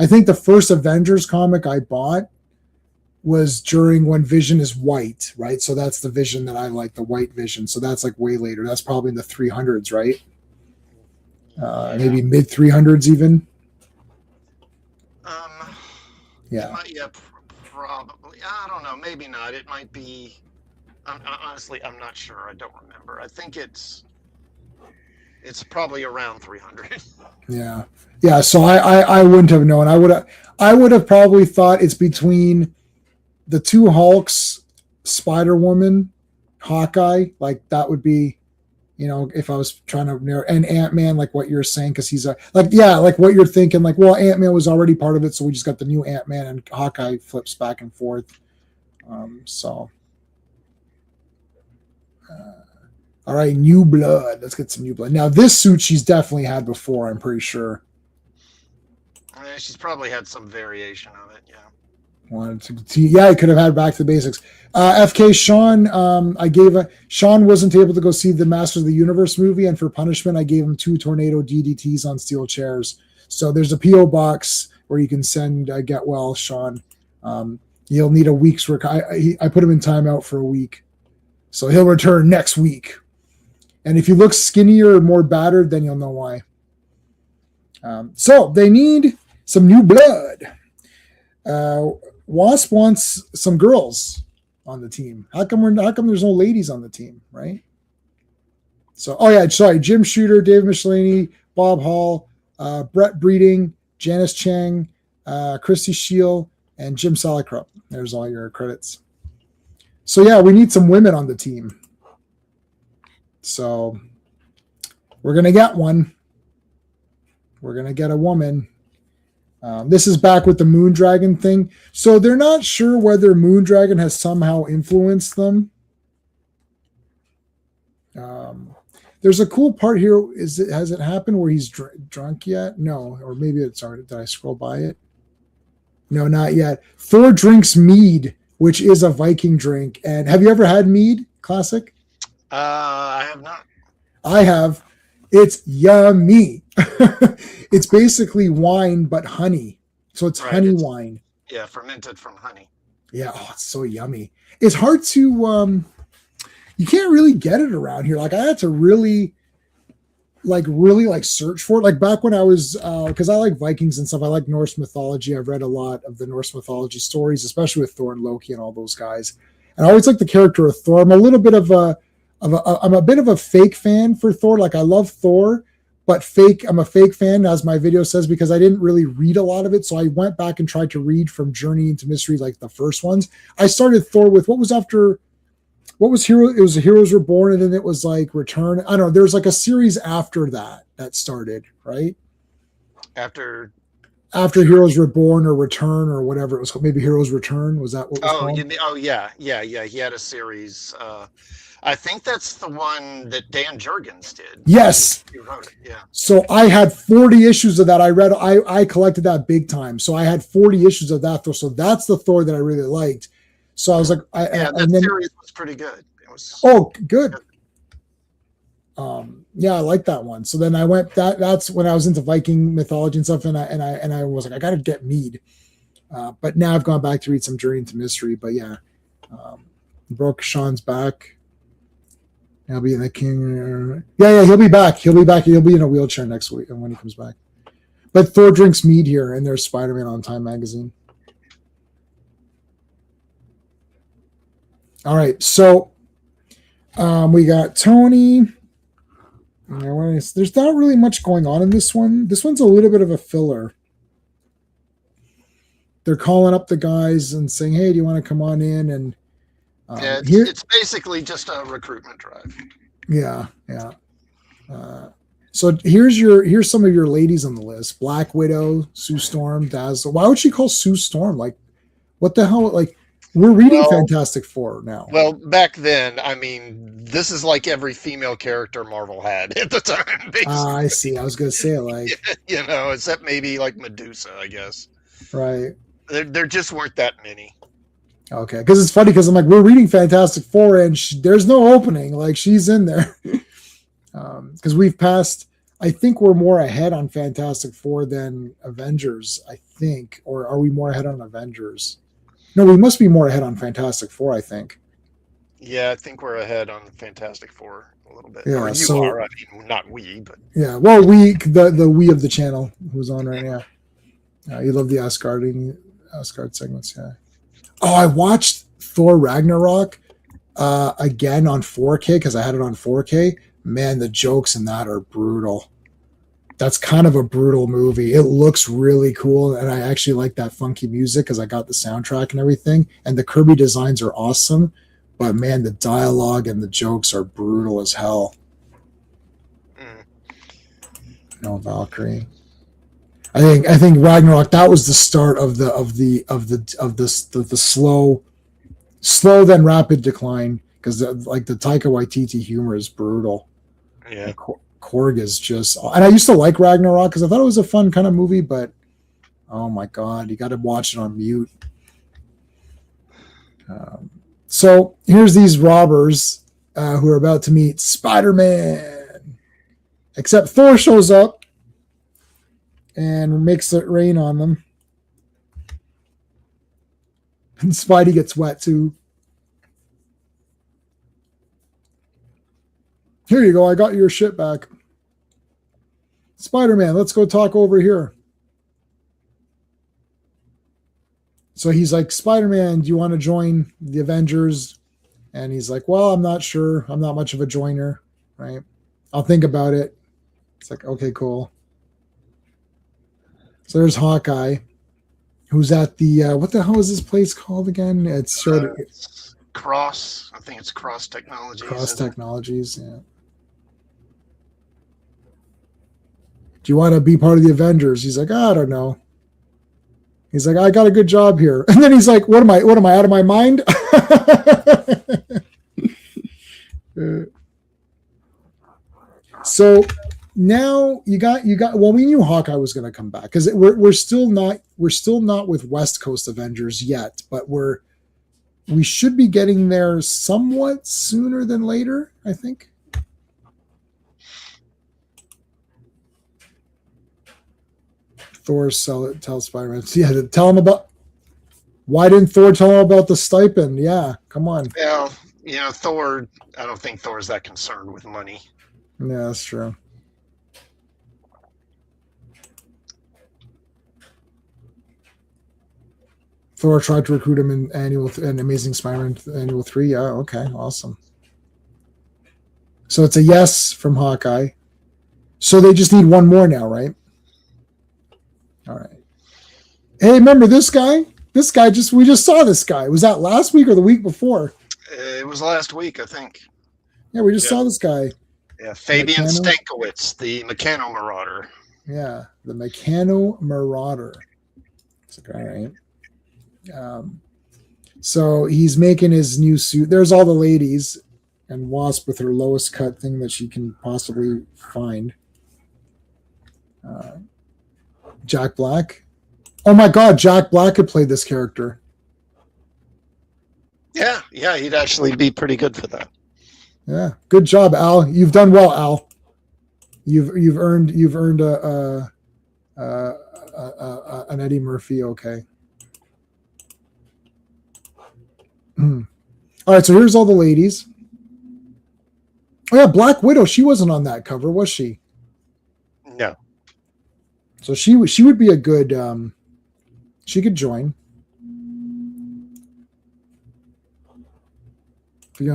think the first Avengers comic I bought was during when Vision is white, right? So that's the Vision that I like, the white Vision. So that's like way later. That's probably in the 300s, right? Maybe mid 300s even.
Yeah. Probably. I don't know. Maybe not. It might be. Honestly, I'm not sure. I don't remember. I think it's probably around 300.
Yeah. So I wouldn't have known. I would have probably thought it's between the 2 Hulks, Spider-Woman, Hawkeye. Like that would be, if I was trying to narrow, and Ant-Man, like what you're saying, because he's like what you're thinking, like, well, Ant-Man was already part of it, so we just got the new Ant-Man, and Hawkeye flips back and forth. All right, new blood. Let's get some new blood. Now, this suit she's definitely had before, I'm pretty sure.
She's probably had some variation of it, yeah.
I could have had Back to the Basics. FK Sean, Sean wasn't able to go see the Masters of the Universe movie, and for punishment, I gave him 2 tornado DDTs on steel chairs. So there's a PO box where you can send get well, Sean. He'll need a week's work. I put him in timeout for a week, so he'll return next week. And if he looks skinnier or more battered, then you'll know why. So they need some new blood. Wasp wants some girls on the team. How come there's no ladies on the team, right? So, Jim Shooter, Dave Michelini, Bob Hall, Brett Breeding, Janice Chang, Christy Shield, and Jim Salicrup. There's all your credits. So yeah, we need some women on the team. So we're gonna get one. We're gonna get a woman. This is back with the Moondragon thing. So they're not sure whether Moondragon has somehow influenced them. There's a cool part here. Has it happened where he's drunk yet? No, or maybe it's already. Did I scroll by it? No, not yet. Thor drinks mead, which is a Viking drink. And have you ever had mead? Classic.
I have not.
I have. It's yummy. It's basically wine but honey. So it's
Right,
honey
it's-
wine.
Yeah, fermented from honey.
Yeah, oh, it's so yummy. It's hard to you can't really get it around here. Like I had to really search for it. Like back when I was because I like Vikings and stuff. I like Norse mythology. I've read a lot of the Norse mythology stories, especially with Thor and Loki and all those guys. And I always like the character of Thor. I'm a little bit of I'm a bit of a fake fan for Thor. Like I love Thor, but fake. I'm a fake fan, as my video says, because I didn't really read a lot of it. So I went back and tried to read from Journey into Mystery, like the first ones. I started Thor with what was Hero? It was Heroes Reborn, and then it was like Return. I don't know. There's like a series after that started, right?
After
Heroes Reborn or Return or whatever it was called. Maybe Heroes Return. Was that what it was called?
yeah. He had a series. I think that's the one that Dan Jurgens did.
Yes.
He wrote it. Yeah.
So I had 40 issues of that. I collected that big time. So I had 40 issues of that Thor. So that's the Thor that I really liked. So I was like,
series was pretty good. It was
good. Yeah, I like that one. So then I went. That's when I was into Viking mythology and stuff, and I was like, I got to get mead. But now I've gone back to read some Journey into Mystery. But yeah, broke Sean's back. He'll be in the King. Yeah, he'll be back. He'll be in a wheelchair next week and when he comes back. But Thor drinks mead here, and there's Spider-Man on Time Magazine. All right, so we got Tony. There's not really much going on in this one. This one's a little bit of a filler. They're calling up the guys and saying, "Hey, do you want to come on in?" And
it's basically just a recruitment drive.
Yeah. So here's some of your ladies on the list: Black Widow, Sue Storm, Dazzle. Why would she call Sue Storm? Like, what the hell? Like, we're reading Fantastic Four now.
Well, back then, I mean, this is like every female character Marvel had at the time.
I see. I was gonna say like,
except maybe like Medusa, I guess.
Right.
There just weren't that many.
Okay, because it's funny because I'm like, we're reading Fantastic Four and there's no opening. Like she's in there. Because we've passed. I think we're more ahead on Fantastic Four than Avengers. I think, or are we more ahead on Avengers? No, we must be more ahead on Fantastic Four, I think.
Yeah, I think we're ahead on Fantastic Four a little bit.
Yeah,
or you are. I mean, not we, but
yeah. Well, the we of the channel who's on right now. You love the Asgard segments, yeah. Oh, I watched Thor Ragnarok again on 4K because I had it on 4K. Man, the jokes in that are brutal. That's kind of a brutal movie. It looks really cool, and I actually like that funky music because I got the soundtrack and everything. And the Kirby designs are awesome, but man, the dialogue and the jokes are brutal as hell. No Valkyrie. I think Ragnarok. That was the start of the slow then rapid decline because like the Taika Waititi humor is brutal.
Yeah.
Like, Korg is just, and I used to like Ragnarok because I thought it was a fun kind of movie, but oh my god, you got to watch it on mute. So here's these robbers who are about to meet Spider-Man, except Thor shows up and makes it rain on them, and Spidey gets wet too. Here you go. I got your shit back. Spider-Man, let's go talk over here. So he's like, Spider-Man, do you want to join the Avengers? And he's like, well, I'm not sure. I'm not much of a joiner, right? I'll think about it. It's like, okay, cool. So there's Hawkeye, who's at the, what the hell is this place called again? It's
Cross. I think it's Cross Technologies.
Cross Technologies, yeah. Do you want to be part of the Avengers? He's like, I don't know. He's like, I got a good job here. And then he's like, what am I out of my mind? So now you got well, we knew Hawkeye was going to come back because we're still not with West Coast Avengers yet, but we should be getting there somewhat sooner than later, I think. Thor tell Spider-Man. Yeah, tell him about. Why didn't Thor tell him about the stipend? Yeah, come on.
Well, Thor. I don't think Thor's that concerned with money.
Yeah, that's true. Thor tried to recruit him in Amazing Spider-Man Annual 3. Yeah, okay, awesome. So it's a yes from Hawkeye. So they just need one more now, right? All right. Hey, remember this guy? We just saw this guy. Was that last week or the week before?
It was last week, I think.
Yeah, we just saw this guy.
Yeah, Fabian Stankiewicz, the Meccano Marauder.
Yeah, the Meccano Marauder. It's like, all right. So he's making his new suit. There's all the ladies and Wasp with her lowest cut thing that she can possibly find. Jack Black. Oh my God, Jack Black could play this character.
Yeah, he'd actually be pretty good for that.
Yeah, good job, Al. You've done well, Al. You've earned an Eddie Murphy. Okay. All right, so here's all the ladies. Oh yeah, Black Widow. She wasn't on that cover, was she?
No.
So she would be a good. She could join.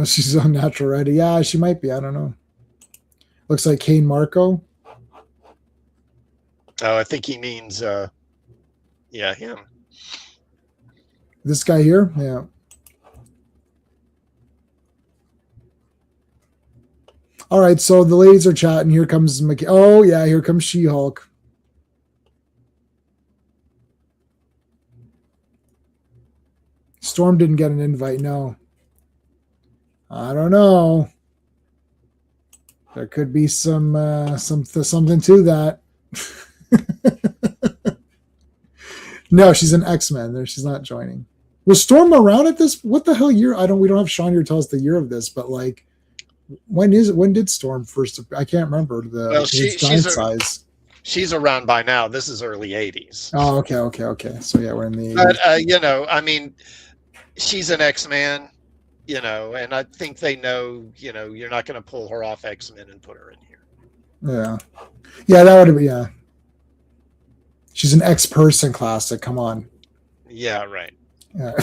She's unnatural ready. Yeah, she might be. I don't know. Looks like Kane Marco.
Oh, I think he means, him.
This guy here, yeah. All right, so the ladies are chatting. Here comes oh yeah, here comes She-Hulk. Storm didn't get an invite. No. I don't know. There could be something to that. No, she's an X-Men. There, she's not joining. Was Storm around at this? What the hell year? We don't have Sean here tell us the year of this, but like, when did Storm first? I can't remember size.
She's around by now. This is early '80s.
Oh, okay. So yeah, we're in the.
But she's an X-Man. And I think they know, you're not going to pull her off X-Men and put her in here.
Yeah, that would be, yeah. She's an X-Person classic. Come on.
Yeah, right.
Yeah.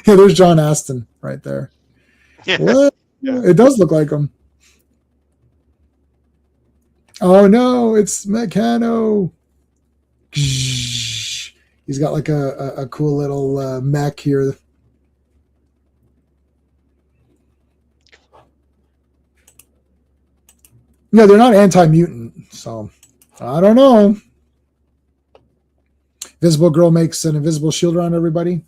Yeah, there's John Aston right there.
Yeah.
What? Yeah. It does look like him. Oh no, it's Meccano. He's got like a cool little mech here. No, they're not anti-mutant, so I don't know. Invisible Girl makes an invisible shield around everybody.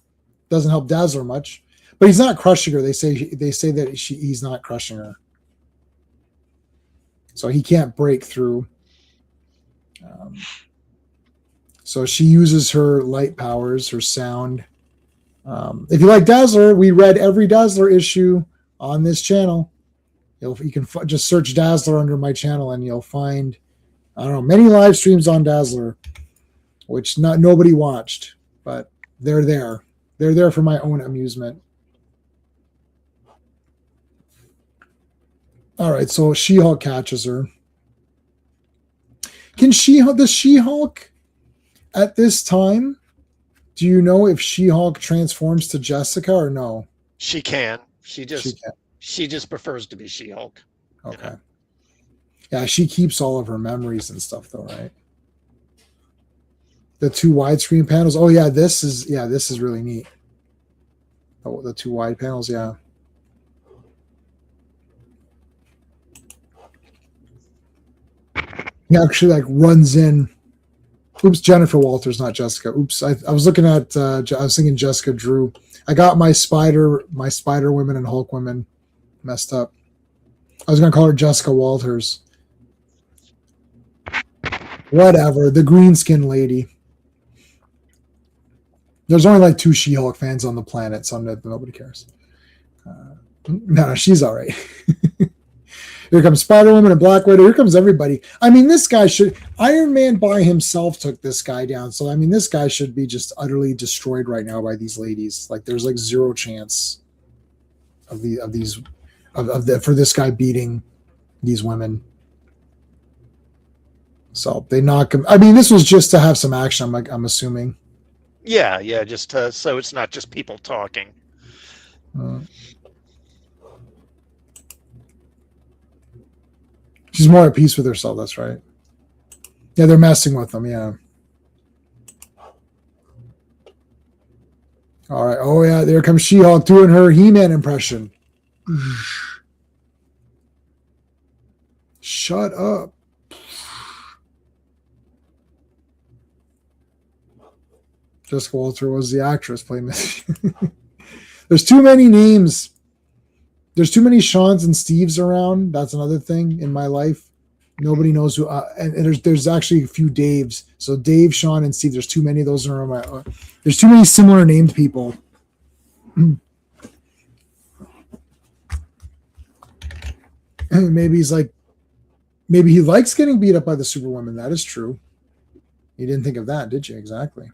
Doesn't help Dazzler much, but he's not crushing her. They say that he's not crushing her, so he can't break through. So she uses her light powers, her sound. If you like Dazzler, we read every Dazzler issue on this channel. You can just search Dazzler under my channel, and you'll find, I don't know, many live streams on Dazzler, which nobody watched, but they're there. They're there for my own amusement. All right, so She-Hulk catches her. Does She-Hulk at this time, do you know if She-Hulk transforms to Jessica or no?
She can. She just prefers to be She-Hulk.
Okay. Yeah, she keeps all of her memories and stuff though, right? The two widescreen panels. Oh yeah, this is really neat. Oh, the two wide panels, yeah. He actually like runs in Oops, Jennifer Walters, not Jessica. Oops, I was looking at. I was thinking Jessica Drew. I got my Spider Women and Hulk Women messed up. I was gonna call her Jessica Walters. Whatever, the green skin lady. There's only like 2 She-Hulk fans on the planet, so nobody cares. No, she's all right. Here comes Spider-Woman and Black Widow. Here comes everybody. I mean, this guy should... Iron Man by himself took this guy down. So, I mean, this guy should be just utterly destroyed right now by these ladies. Like, there's like zero chance for this guy beating these women. So they knock him. I mean, this was just to have some action. I'm assuming.
Yeah, just so it's not just people talking.
She's more at peace with herself. That's right. Yeah, they're messing with them. Yeah. All right. Oh yeah, there comes She-Hulk doing her He-Man impression. Shut up. Jessica Walter was the actress playing this. There's too many names. There's too many Seans and Steves around. That's another thing in my life. Nobody knows who. And there's actually a few Daves. So Dave, Sean, and Steve. There's too many of those around my. There's too many similar named people. Maybe he's like. Maybe he likes getting beat up by the Superwoman. That is true. You didn't think of that, did you? Exactly.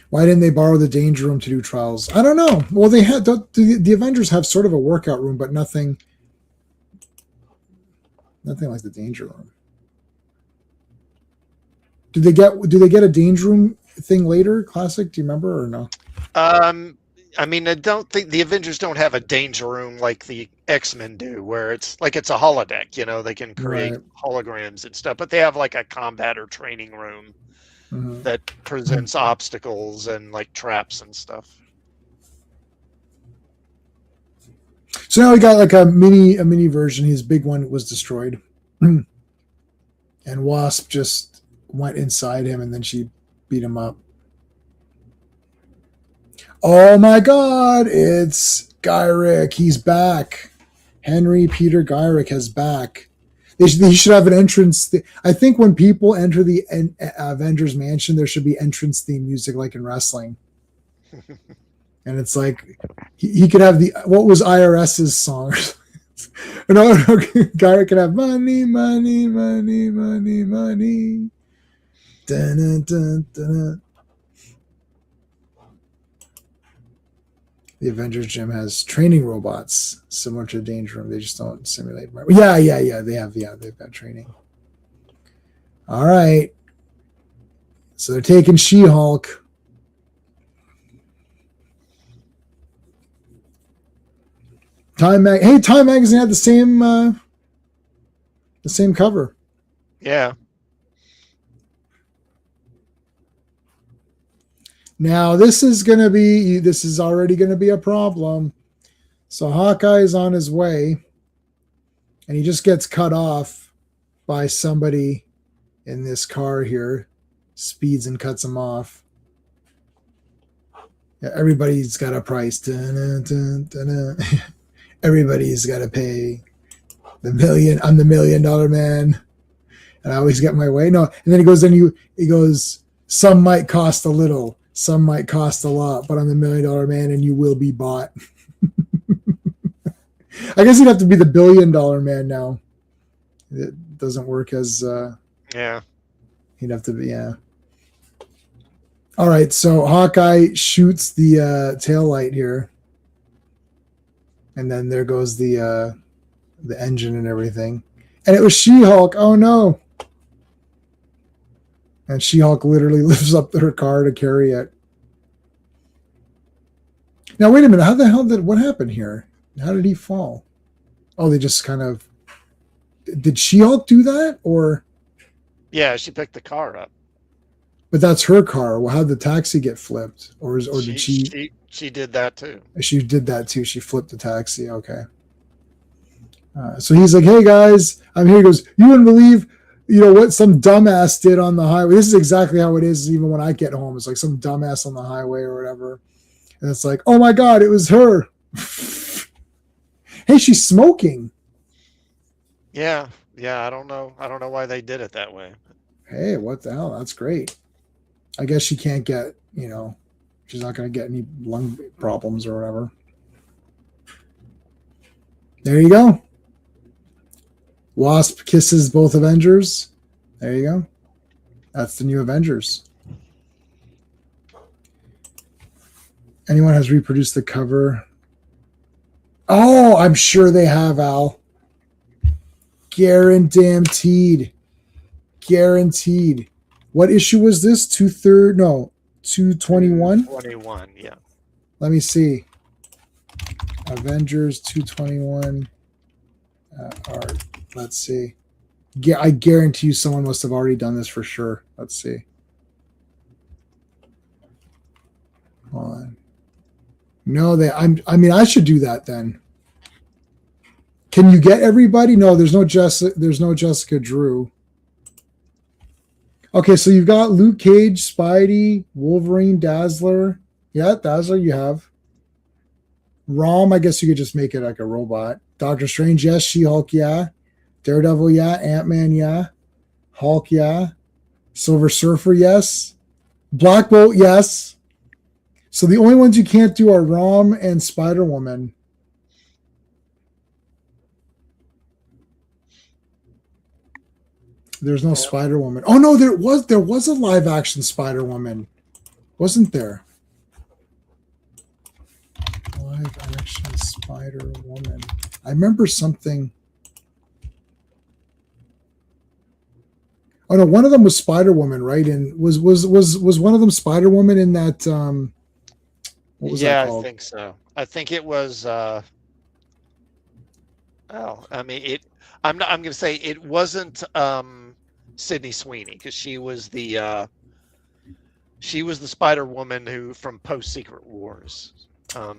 Why didn't they borrow the Danger Room to do trials? I don't know. Well, they had the Avengers have sort of a workout room, but nothing like the Danger Room. Do they get a Danger Room thing later? Classic? Do you remember or no?
I mean, I don't think the Avengers don't have a Danger Room like the X-Men do, where it's like it's a holodeck. You know, they can create holograms and stuff, but they have like a combat or training room. That presents obstacles and like traps and stuff.
So now we got like a mini version. His big one was destroyed, and Wasp just went inside him, and then she beat him up. Oh my God! It's Gyrick. He's back. Henry Peter Gyrick is back. They should have an entrance. I think when people enter the Avengers Mansion, there should be entrance theme music like in wrestling. And it's like he could have what was IRS's song? no, Gyrick could have money, money, money, money, money. Dun, dun, dun, dun. The Avengers gym has training robots similar to the Danger Room. They just don't simulate. Yeah. They've got training. All right. So they're taking She-Hulk. Time Magazine had the same cover.
Yeah.
Now this is already going to be a problem. So Hawkeye is on his way, and he just gets cut off by somebody in this car here, speeds and cuts him off. Yeah, everybody's got a price. Dun, dun, dun, dun. Everybody's got to pay I'm the $1 million man, and I always get my way. No, and then he goes, some might cost a little. Some might cost a lot, but I'm the $1 million man and you will be bought. I guess he'd have to be the $1 billion man now. It doesn't work as...
yeah.
He'd have to be, yeah. All right, so Hawkeye shoots the tail light here. And then there goes the engine and everything. And it was She-Hulk. Oh, no. And She-Hulk literally lifts up her car to carry it. Now, wait a minute. How the hell what happened here? How did he fall? Oh, they just kind of... Did She-Hulk do that? Or...
Yeah, she picked the car up.
But that's her car. Well, how'd the taxi get flipped? Did she...
She did that too.
She did that too. She flipped the taxi. Okay. So he's like, hey, guys, I'm here. He goes, you wouldn't believe you know what some dumbass did on the highway. This is exactly how it is even when I get home. It's like some dumbass on the highway or whatever. And it's like, oh my God, it was her. Hey, she's smoking.
Yeah. I don't know. I don't know why they did it that way.
Hey, what the hell? That's great. I guess she can't get, she's not going to get any lung problems or whatever. There you go. Wasp kisses both Avengers. There you go. That's the new Avengers. Anyone has reproduced the cover? Oh, I'm sure they have, Al. Guaranteed. What issue was this? 221?
21, yeah.
Let me see. Avengers 221 art. Let's see. I guarantee you someone must have already done this for sure. Let's see. Hold on. No, I should do that then. Can you get everybody? No, there's no Jessica Drew. Okay, so you've got Luke Cage, Spidey, Wolverine, Dazzler. Yeah, Dazzler you have. Rom, I guess you could just make it like a robot. Doctor Strange, yes. She-Hulk, yeah. Daredevil, yeah. Ant-Man, yeah. Hulk, yeah. Silver Surfer, yes. Black Bolt, yes. So the only ones you can't do are Rom and Spider-Woman. There's no Spider-Woman. Oh no, there was a live action Spider-Woman. Wasn't there? Live action Spider-Woman. I remember something. Oh no, one of them was Spider-Woman, right? And was one of them Spider-Woman in that what was that called?
I think so. I think it was I'm going to say it wasn't Sydney Sweeney, because she was the Spider-Woman who from post Secret Wars.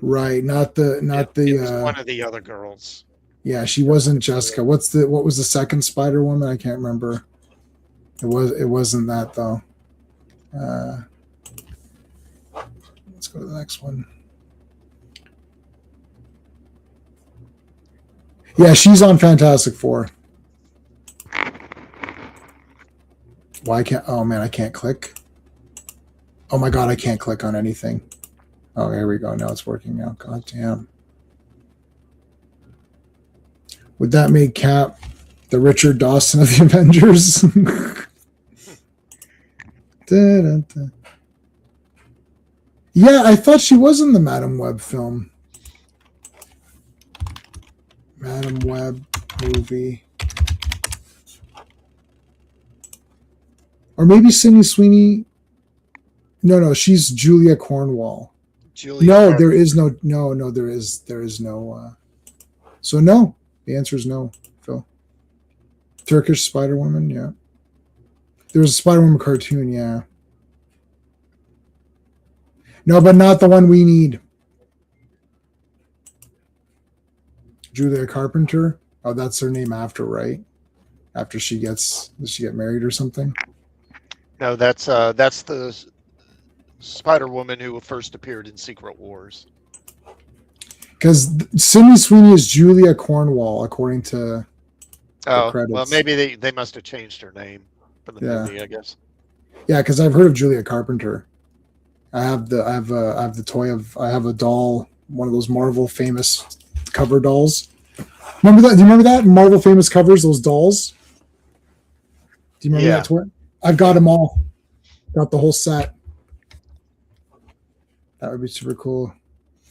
Right, not the
it was one of the other girls.
Yeah, she wasn't Jessica. What was the second Spider-Woman? I can't remember. It wasn't that though. Let's go to the next one. Yeah, she's on Fantastic Four. Why can't? Oh man, I can't click. Oh my God, I can't click on anything. Oh, here we go. Now it's working now. God damn. Would that make Cap the Richard Dawson of the Avengers? Yeah, I thought she was in the Madam Web film. Madam Web movie. Or maybe Sydney Sweeney. No, she's Julia Cornwall. There is no. There is no. So no, the answer is no, Phil. Turkish Spider-Woman, yeah. There was a Spider-Woman cartoon, yeah. No, but not the one we need. Julia Carpenter. Oh, that's her name after, right? After does she get married or something?
No, that's the Spider-Woman who first appeared in Secret Wars.
Because Sydney Sweeney is Julia Cornwall, according to the credits.
Well, maybe they must have changed her name for the movie, I guess.
Yeah, because I've heard of Julia Carpenter. I have a doll, one of those Marvel famous cover dolls. Remember that? Do you remember that? Marvel famous covers, those dolls? Do you remember that toy? I've got them all. Got the whole set. That would be super cool.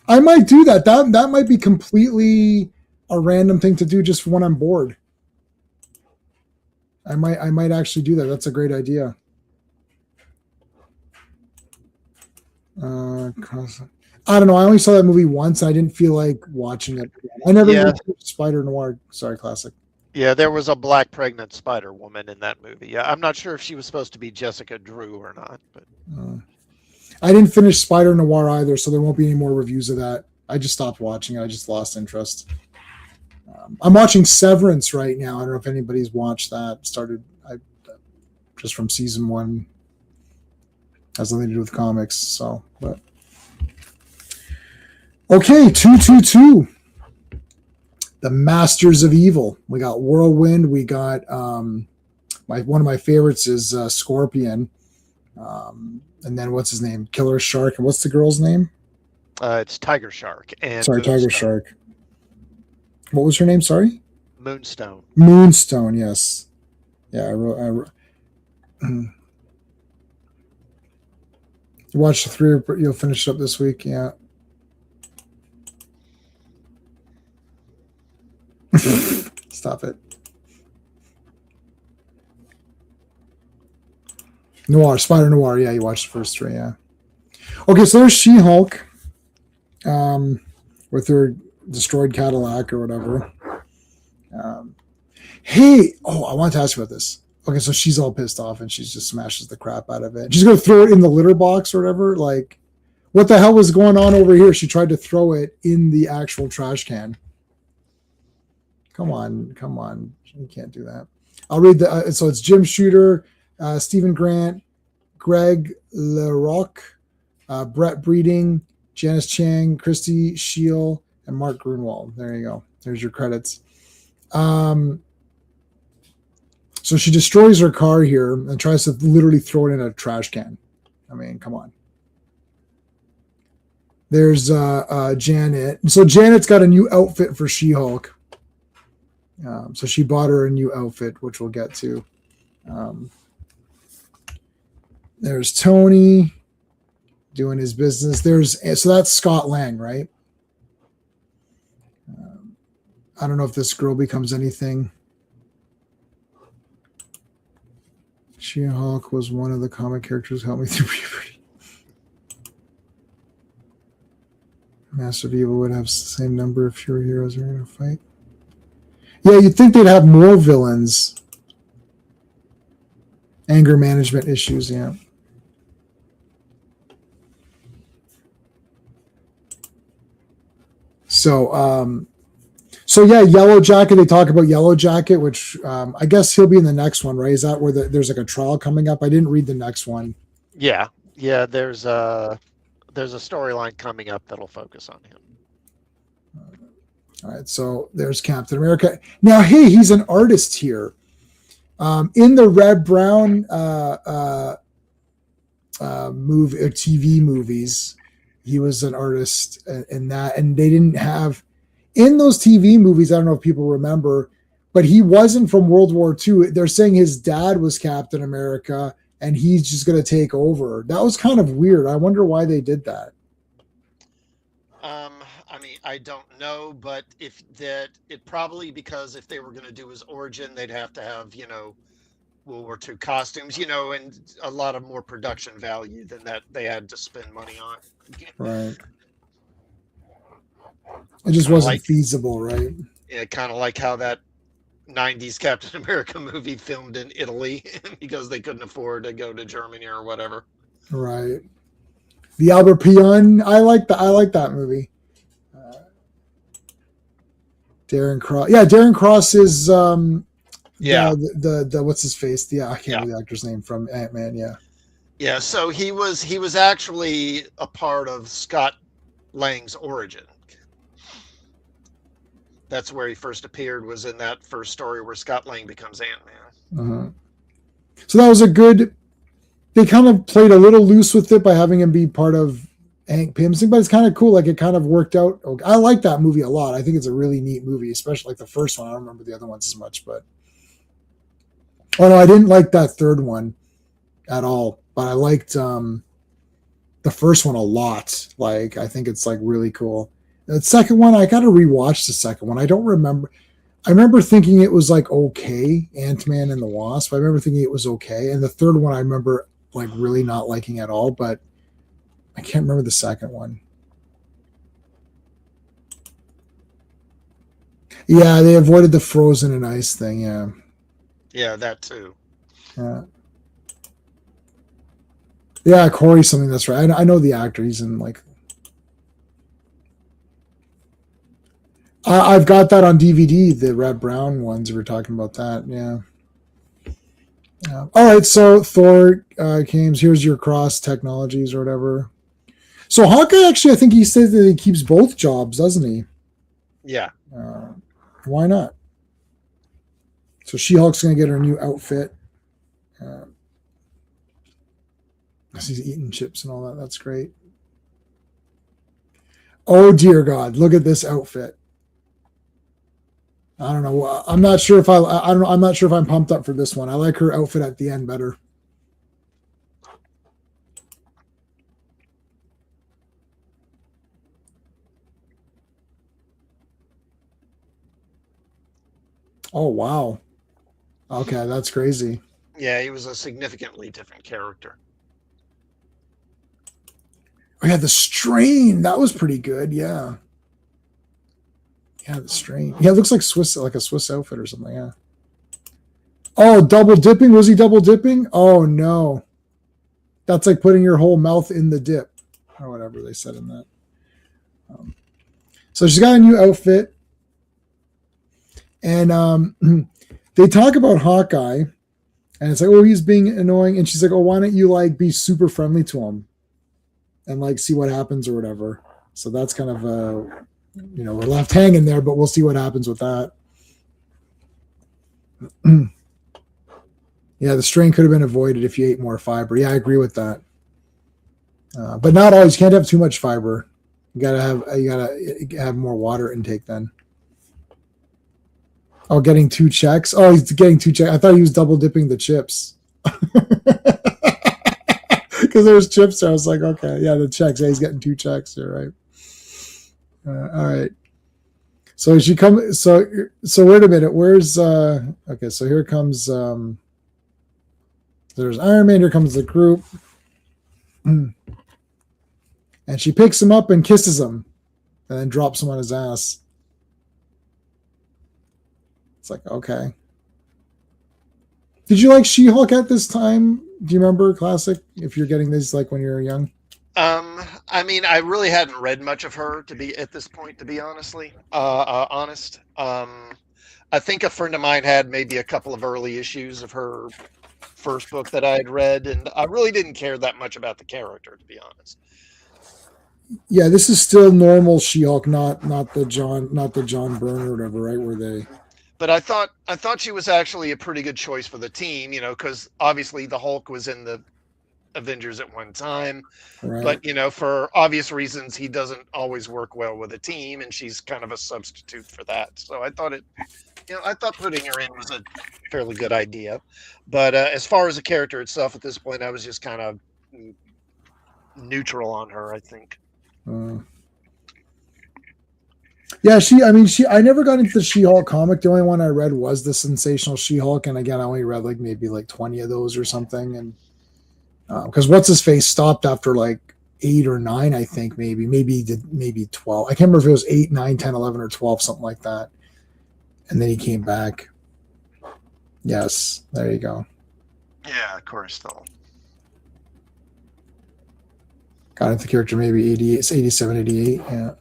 I might do that. That might be completely a random thing to do just when I'm bored. I might actually do that. That's a great idea. I don't know. I only saw that movie once. I didn't feel like watching it. I never watched Spider Noir. Sorry, classic.
Yeah, there was a black pregnant Spider-Woman in that movie. Yeah, I'm not sure if she was supposed to be Jessica Drew or not. But
I didn't finish Spider Noir either, so there won't be any more reviews of that. I just stopped watching it. I just lost interest. I'm watching Severance right now. I don't know if anybody's watched that. just from season 1. Has nothing to do with comics. So, but okay, 222. The Masters of Evil. We got Whirlwind. We got one of my favorites is Scorpion. And then what's his name? Killer Shark. And what's the girl's name?
It's Tiger Shark and
Sorry,
Moonstone.
Tiger Shark. What was her name? Sorry?
Moonstone.
Moonstone, yes. Yeah, I wrote watch the 3. You'll finish it up this week. Yeah. Stop it. Noir, Spider Noir. Yeah, you watched the first 3. Yeah. Okay, so there's She-Hulk, with her destroyed Cadillac or whatever. Hey, I want to ask you about this. Okay, so she's all pissed off and she just smashes the crap out of it. She's going to throw it in the litter box or whatever. Like, what the hell was going on over here? She tried to throw it in the actual trash can. Come on. You can't do that. I'll read so it's Jim Shooter, Stephen Grant, Greg LaRocque, Brett Breeding, Janice Chang, Christy Scheel, and Mark Grunwald. There you go. There's your credits. So she destroys her car here and tries to literally throw it in a trash can. I mean, come on. There's Janet. So Janet's got a new outfit for She-Hulk. So she bought her a new outfit, which we'll get to. There's Tony doing his business. So that's Scott Lang, right? I don't know if this girl becomes anything. She-Hulk was one of the comic characters who helped me through puberty. Master of Evil would have the same number of fewer heroes are in a fight. Yeah, you'd think they'd have more villains. Anger management issues, yeah. So yeah, Yellow Jacket. They talk about Yellow Jacket, which I guess he'll be in the next one, right? Is that where there's like a trial coming up? I didn't read the next one.
Yeah. There's a storyline coming up that'll focus on him.
All right, so there's Captain America. Now, hey, he's an artist here. In the Red Brown movie or TV movies, he was an artist in that, and they didn't have in those TV movies. I don't know if people remember, but he wasn't from World War II. They're saying his dad was Captain America, and he's just going to take over. That was kind of weird. I wonder why they did that.
I mean, I don't know, but it probably because if they were going to do his origin, they'd have to have, World War II costumes, and a lot of more production value than that they had to spend money on.
Right. It just wasn't feasible, right?
Yeah, kind of like how that 90s Captain America movie filmed in Italy because they couldn't afford to go to Germany or whatever.
Right. The Albert Pion. I like that movie. Darren Cross. Yeah, Darren Cross is the what's his face? I can't remember the actor's name from Ant-Man. Yeah.
Yeah, so he was actually a part of Scott Lang's origin. That's where he first appeared, was in that first story where Scott Lang becomes Ant-Man.
Uh-huh. So that was they kind of played a little loose with it by having him be part of Hank Pym's thing, but it's kind of cool. Like, it kind of worked out. I like that movie a lot. I think it's a really neat movie, especially like the first one. I don't remember the other ones as much, but I didn't like that third one at all, but I liked the first one a lot. Like, I think it's like really cool. The second one, I got to rewatch the second one. I don't remember. I remember thinking it was like okay, Ant-Man and the Wasp. I remember thinking it was okay, and the third one I remember like really not liking at all. But I can't remember the second one. Yeah, they avoided the frozen and ice thing. Yeah.
Yeah, that too.
Yeah, Corey something. That's right. I know the actor. He's in like. I've got that on DVD. The Red Brown ones. We were talking about that. Yeah. All right, so Thor came. Here's your cross technologies or whatever. So Hawkeye, actually, I think he said that he keeps both jobs, doesn't he?
Yeah.
Why not? So She-Hulk's going to get her new outfit. She's eating chips and all that. That's great. Oh dear God! Look at this outfit. I don't know. I'm not sure if I don't know. I'm not sure if I'm pumped up for this one. I like her outfit at the end better. Oh wow. Okay, that's crazy.
Yeah, he was a significantly different character.
Oh yeah, the strain. That was pretty good. Yeah. Yeah, the strain. Yeah, it looks like Swiss, like a Swiss outfit or something. Yeah. Oh, double dipping. Was he double dipping? Oh no. That's like putting your whole mouth in the dip, or whatever they said in that. So she's got a new outfit, and they talk about Hawkeye, and it's like, oh, he's being annoying, and she's like, oh, why don't you like be super friendly to him, and like see what happens or whatever. So that's kind of we're left hanging there, but we'll see what happens with that. Yeah, the strain could have been avoided if you ate more fiber. Yeah, I agree with that. But not always. You can't have too much fiber. You gotta have more water intake then. Oh, getting 2 checks. Oh, he's getting 2 checks. I thought he was double dipping the chips. Because there was chips there. I was like, okay, yeah, the checks. Yeah, he's getting 2 checks here, right? All right. So she come. So wait a minute. Where's okay? So here comes. There's Iron Man. Here comes the group, and she picks him up and kisses him, and then drops him on his ass. It's like, okay. Did you like She-Hulk at this time? Do you remember classic? If you're getting this like when you were young.
I mean, I really hadn't read much of her to be at this point, to be honest. I think a friend of mine had maybe a couple of early issues of her first book that I had read, and I really didn't care that much about the character, to be honest.
Yeah, this is still normal She-Hulk, not the John Byrne or whatever, right? Where they.
But I thought she was actually a pretty good choice for the team, because obviously the Hulk was in the Avengers at one time,
Right.
but for obvious reasons he doesn't always work well with a team, and she's kind of a substitute for that. So I thought putting her in was a fairly good idea. But as far as the character itself, at this point, I was just kind of neutral on her, I think.
Yeah, I never got into the She-Hulk comic. The only one I read was the Sensational She-Hulk, and again, I only read like maybe like 20 of those or something. And because what's his face stopped after like 8 or 9, I think maybe 12. I can't remember if it was 8, 9, 10, 11, or 12, something like that. And then he came back. Yes, there you go.
Yeah, of course, though.
Got into the character maybe 88, 87, 88. Yeah.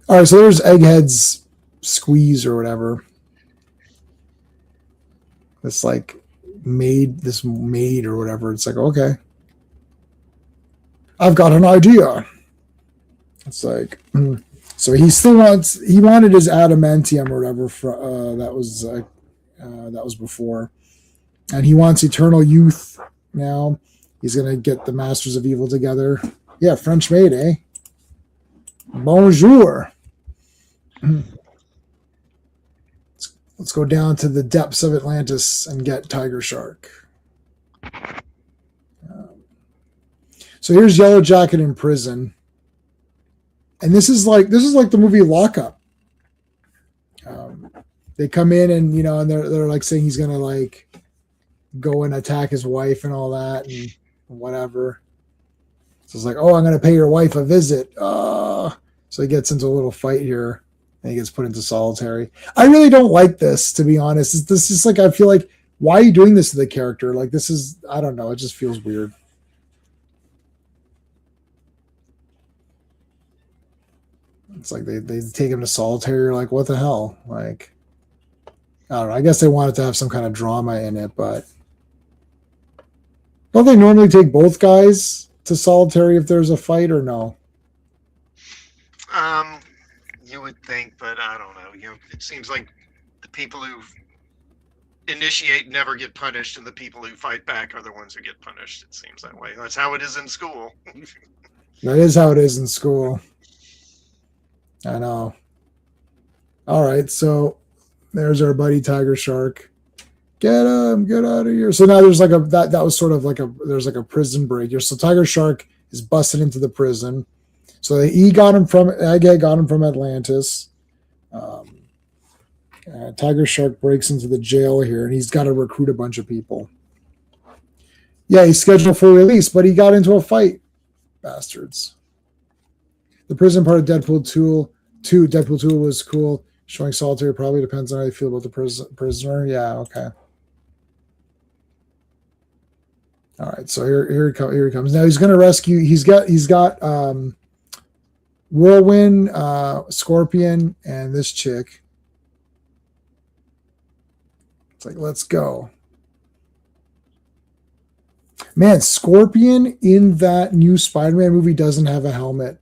All right, so there's Egghead's squeeze or whatever. This maid or whatever. It's like, okay, I've got an idea. It's like, so he wanted his adamantium or whatever. That was before, and he wants eternal youth now. He's gonna get the Masters of Evil together. Yeah, French maid, eh? Bonjour. Let's go down to the depths of Atlantis and get Tiger Shark. So here's Yellow Jacket in prison, and this is like the movie Lockup. They come in and and they're like saying he's gonna like go and attack his wife and all that and whatever. So it's like, oh, I'm gonna pay your wife a visit. So he gets into a little fight here, and he gets put into solitary. I really don't like this, to be honest. This is like, I feel like, why are you doing this to the character? Like, this is, I don't know. It just feels weird. It's like they take him to solitary. You're like, what the hell? Like, I don't know. I guess they wanted to have some kind of drama in it, but don't they normally take both guys to solitary if there's a fight or no?
You would think, but I don't know. It seems like the people who initiate never get punished, and the people who fight back are the ones who get punished. It seems that way. That's how it is in school.
That is how it is in school. I know. All right, so there's our buddy Tiger Shark. Get him, get out of here. So now there's like that was sort of like there's like a prison break here. So Tiger Shark is busted into the prison. So Egghead got him from Atlantis. Tiger Shark breaks into the jail here, and he's got to recruit a bunch of people. Yeah, he's scheduled for release, but he got into a fight. Bastards. The prison part of Deadpool 2. Deadpool 2 was cool. Showing solitary probably depends on how you feel about the prisoner. Yeah, okay. All right, so here he comes. Now he's going to rescue. He's got Whirlwind, Scorpion, and this chick. It's like, let's go. Man, Scorpion in that new Spider-Man movie doesn't have a helmet.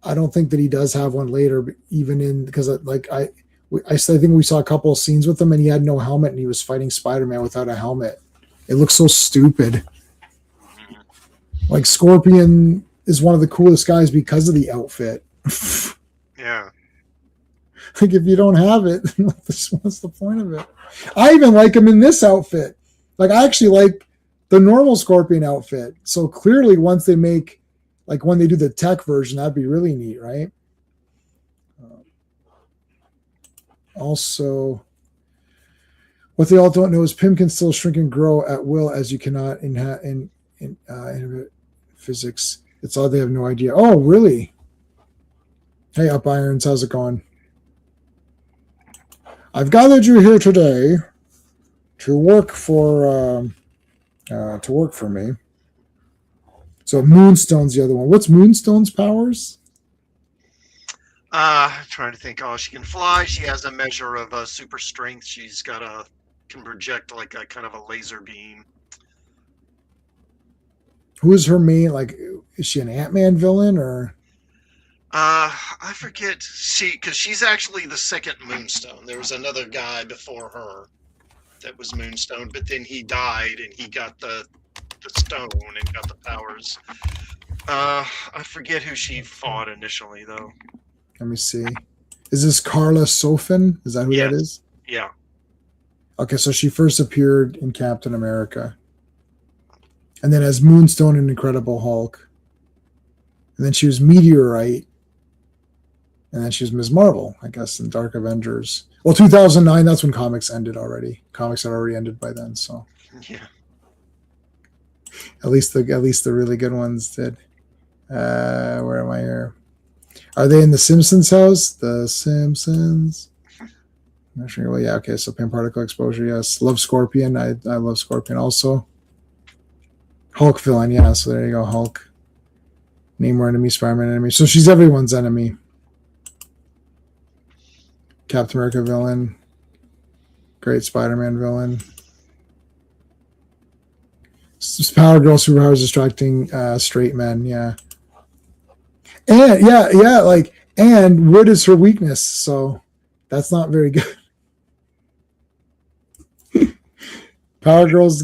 I don't think that he does have one later, but even because I think we saw a couple of scenes with him and he had no helmet and he was fighting Spider-Man without a helmet. It looks so stupid. Like Scorpion is one of the coolest guys because of the outfit.
Yeah.
Like if you don't have it, what's the point of it? I even like him in this outfit. Like I actually like the normal Scorpion outfit. So clearly once they make, like when they do the tech version, that'd be really neat, right? Also, what they all don't know is Pym can still shrink and grow at will as you cannot inhibit physics. It's all they have no idea. Oh, really? Hey, Up Irons, how's it going? I've gathered you here today to work for me. So Moonstone's the other one. What's Moonstone's powers?
Trying to think. Oh, she can fly. She has a measure of super strength. She's can project like a kind of a laser beam.
Who is her main? Like, is she an Ant-Man villain or?
I forget. Because she's actually the second Moonstone. There was another guy before her that was Moonstone, but then he died and he got the stone and got the powers. I forget who she fought initially though.
Let me see. Is this Carla Sofin? Is that who that is?
Yeah.
Okay, so she first appeared in Captain America. And then as Moonstone in Incredible Hulk. And then she was Meteorite. And then she was Ms. Marvel, I guess, in Dark Avengers. Well, 2009, that's when comics ended already. Comics had already ended by then, so.
Yeah.
At least the really good ones did. Where am I here? Are they in the Simpsons house? The Simpsons. I'm not sure. Well, yeah, okay. So Pym particle exposure, yes. Love Scorpion. I love Scorpion also. Hulk villain, yeah. So there you go, Hulk. Name more enemy, Spider-Man enemy. So she's everyone's enemy. Captain America villain. Great Spider-Man villain. Power Girl superpowers distracting straight men, yeah. And and wood is her weakness, so that's not very good. Power Girl's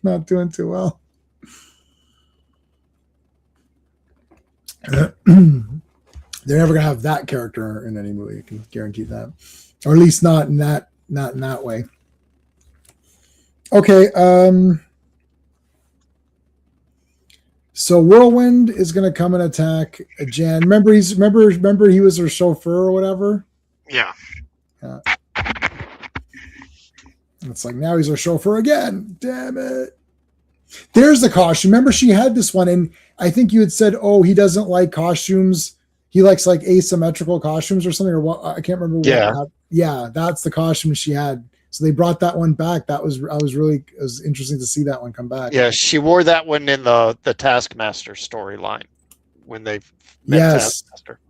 not doing too well. They're never gonna have that character in any movie, you can guarantee that. Or at least not in that way. Okay, so Whirlwind is going to come and attack Jan. Remember he was her chauffeur or whatever?
Yeah.
It's like now he's her chauffeur again. Damn it. There's the costume. Remember she had this one, and I think you had said, oh, he doesn't like costumes. He likes like asymmetrical costumes or something, or what? I can't remember. Yeah, that's the costume she had. So they brought that one back. It was interesting to see that one come back.
Yeah, she wore that one in the Taskmaster storyline when they met
yes.
Taskmaster.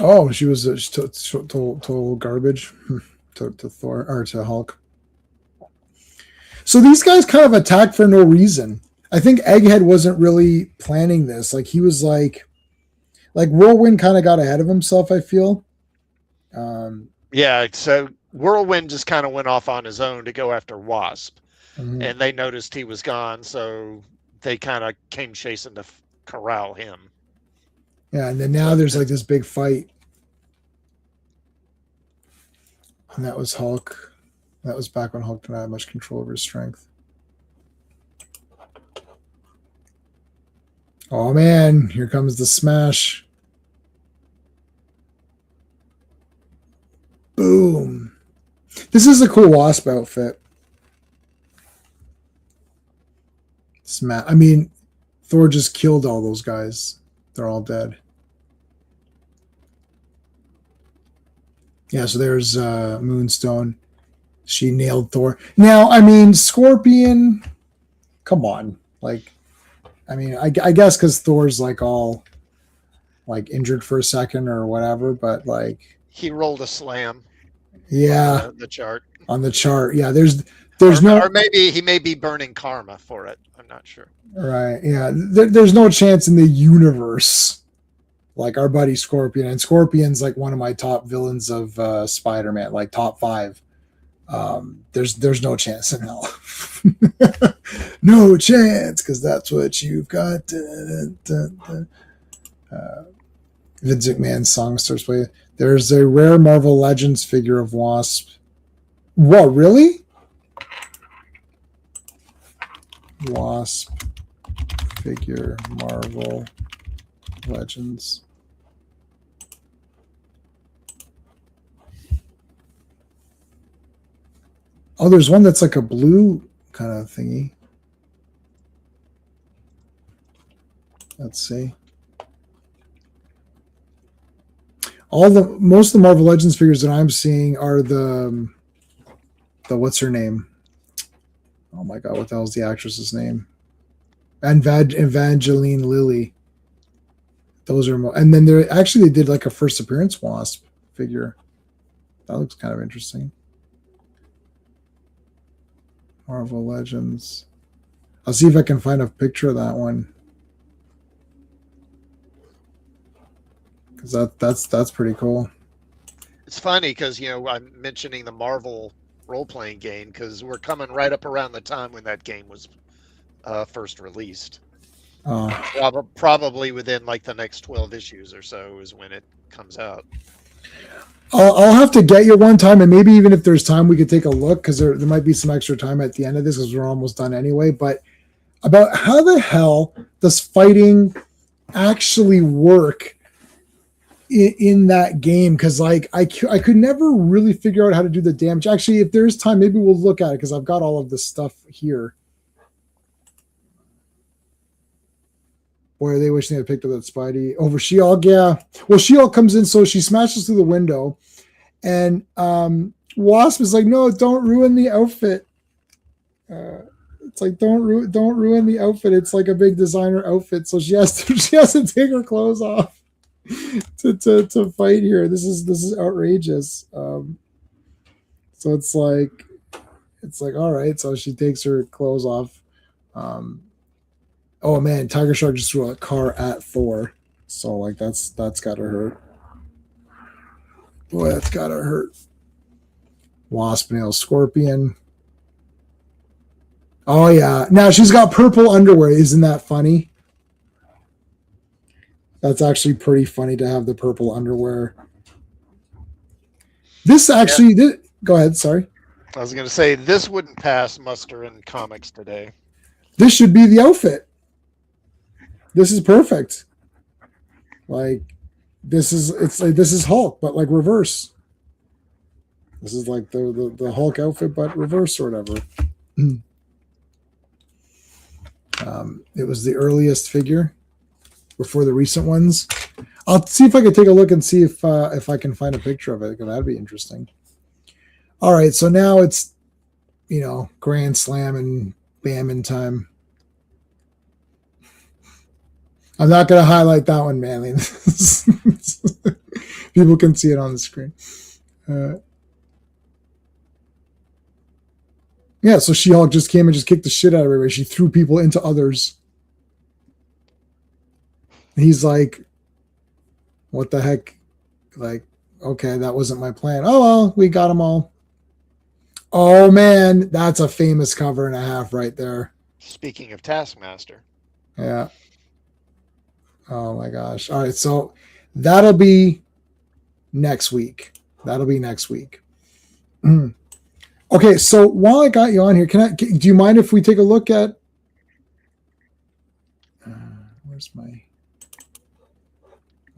Oh, she was total garbage to Thor or to Hulk. So these guys kind of attacked for no reason. I think Egghead wasn't really planning this. Like he was like Whirlwind kind of got ahead of himself, I feel.
Yeah, so Whirlwind just kind of went off on his own to go after Wasp,
Mhm.
and they noticed he was gone, so they kind of came chasing to corral him.
Yeah, and then now there's like this big fight. And that was Hulk. That was back when Hulk didn't have much control over his strength. Oh man, here comes the smash. Boom. This is a cool Wasp outfit. I mean, Thor just killed all those guys. They're all dead. Yeah, so there's Moonstone. She nailed Thor. Now, I mean, Scorpion, come on. Like, I mean, I guess because Thor's like all like injured for a second or whatever, but like
He rolled a slam.
Yeah,
on the chart.
On the chart. Yeah, there's no,
or maybe he may be burning karma for it. I'm not sure.
Right. Yeah, there's no chance in the universe. Like our buddy Scorpion, and Scorpion's like one of my top villains of Spider-Man, like top 5. There's no chance in hell. No chance, because that's what you've got. Vince McMahon's song starts playing. There's a rare Marvel Legends figure of Wasp. What, really? Wasp figure, Marvel Legends. Oh, there's one that's like a blue kind of thingy. Let's see. Most of the Marvel Legends figures that I'm seeing are the what's her name? Oh my god, what the hell's the actress's name? Evangeline Lilly. Those are and then they did like a first appearance Wasp figure. That looks kind of interesting. Marvel Legends. I'll see if I can find a picture of that one. Because that's pretty cool.
It's funny because I'm mentioning the Marvel role-playing game because we're coming right up around the time when that game was first released. Probably within like the next 12 issues or so is when it comes out.
I'll have to get you one time, and maybe even if there's time, we could take a look because there might be some extra time at the end of this because we're almost done anyway. But about how the hell does fighting actually work in that game? Because like I could never really figure out how to do the damage. Actually, if there's time, maybe we'll look at it because I've got all of this stuff here. Boy, they wish they had picked up that Spidey over She-Hulk. Yeah. Well, She-Hulk comes in, so she smashes through the window, and Wasp is like, "No, don't ruin the outfit." It's like don't ruin the outfit. It's like a big designer outfit, so she has to take her clothes off to fight here. This is outrageous. So it's like all right. So she takes her clothes off. Oh man, Tiger Shark just threw a car at Thor. So like that's gotta hurt. Boy, that's gotta hurt. Wasp nails Scorpion. Oh yeah. Now she's got purple underwear. Isn't that funny? That's actually pretty funny to have the purple underwear. This actually go ahead, sorry.
I was gonna say this wouldn't pass muster in comics today.
This should be the outfit. This is perfect. Like this is Hulk, but like reverse. This is like the Hulk outfit, but reverse or whatever. It was the earliest figure before the recent ones. I'll see if I can take a look and see if I can find a picture of it, because that'd be interesting. All right, so now it's Grand Slam and Bam in time. I'm not going to highlight that one, Manly. People can see it on the screen. Yeah, so She-Hulk just came and just kicked the shit out of everybody. She threw people into others. He's like, what the heck? Like, okay, that wasn't my plan. Oh, well, we got them all. Oh, man, that's a famous cover and a half right there.
Speaking of Taskmaster.
Yeah. Oh, my gosh. All right, so that'll be next week. Okay, so while I got you on here, do you mind if we take a look at where's my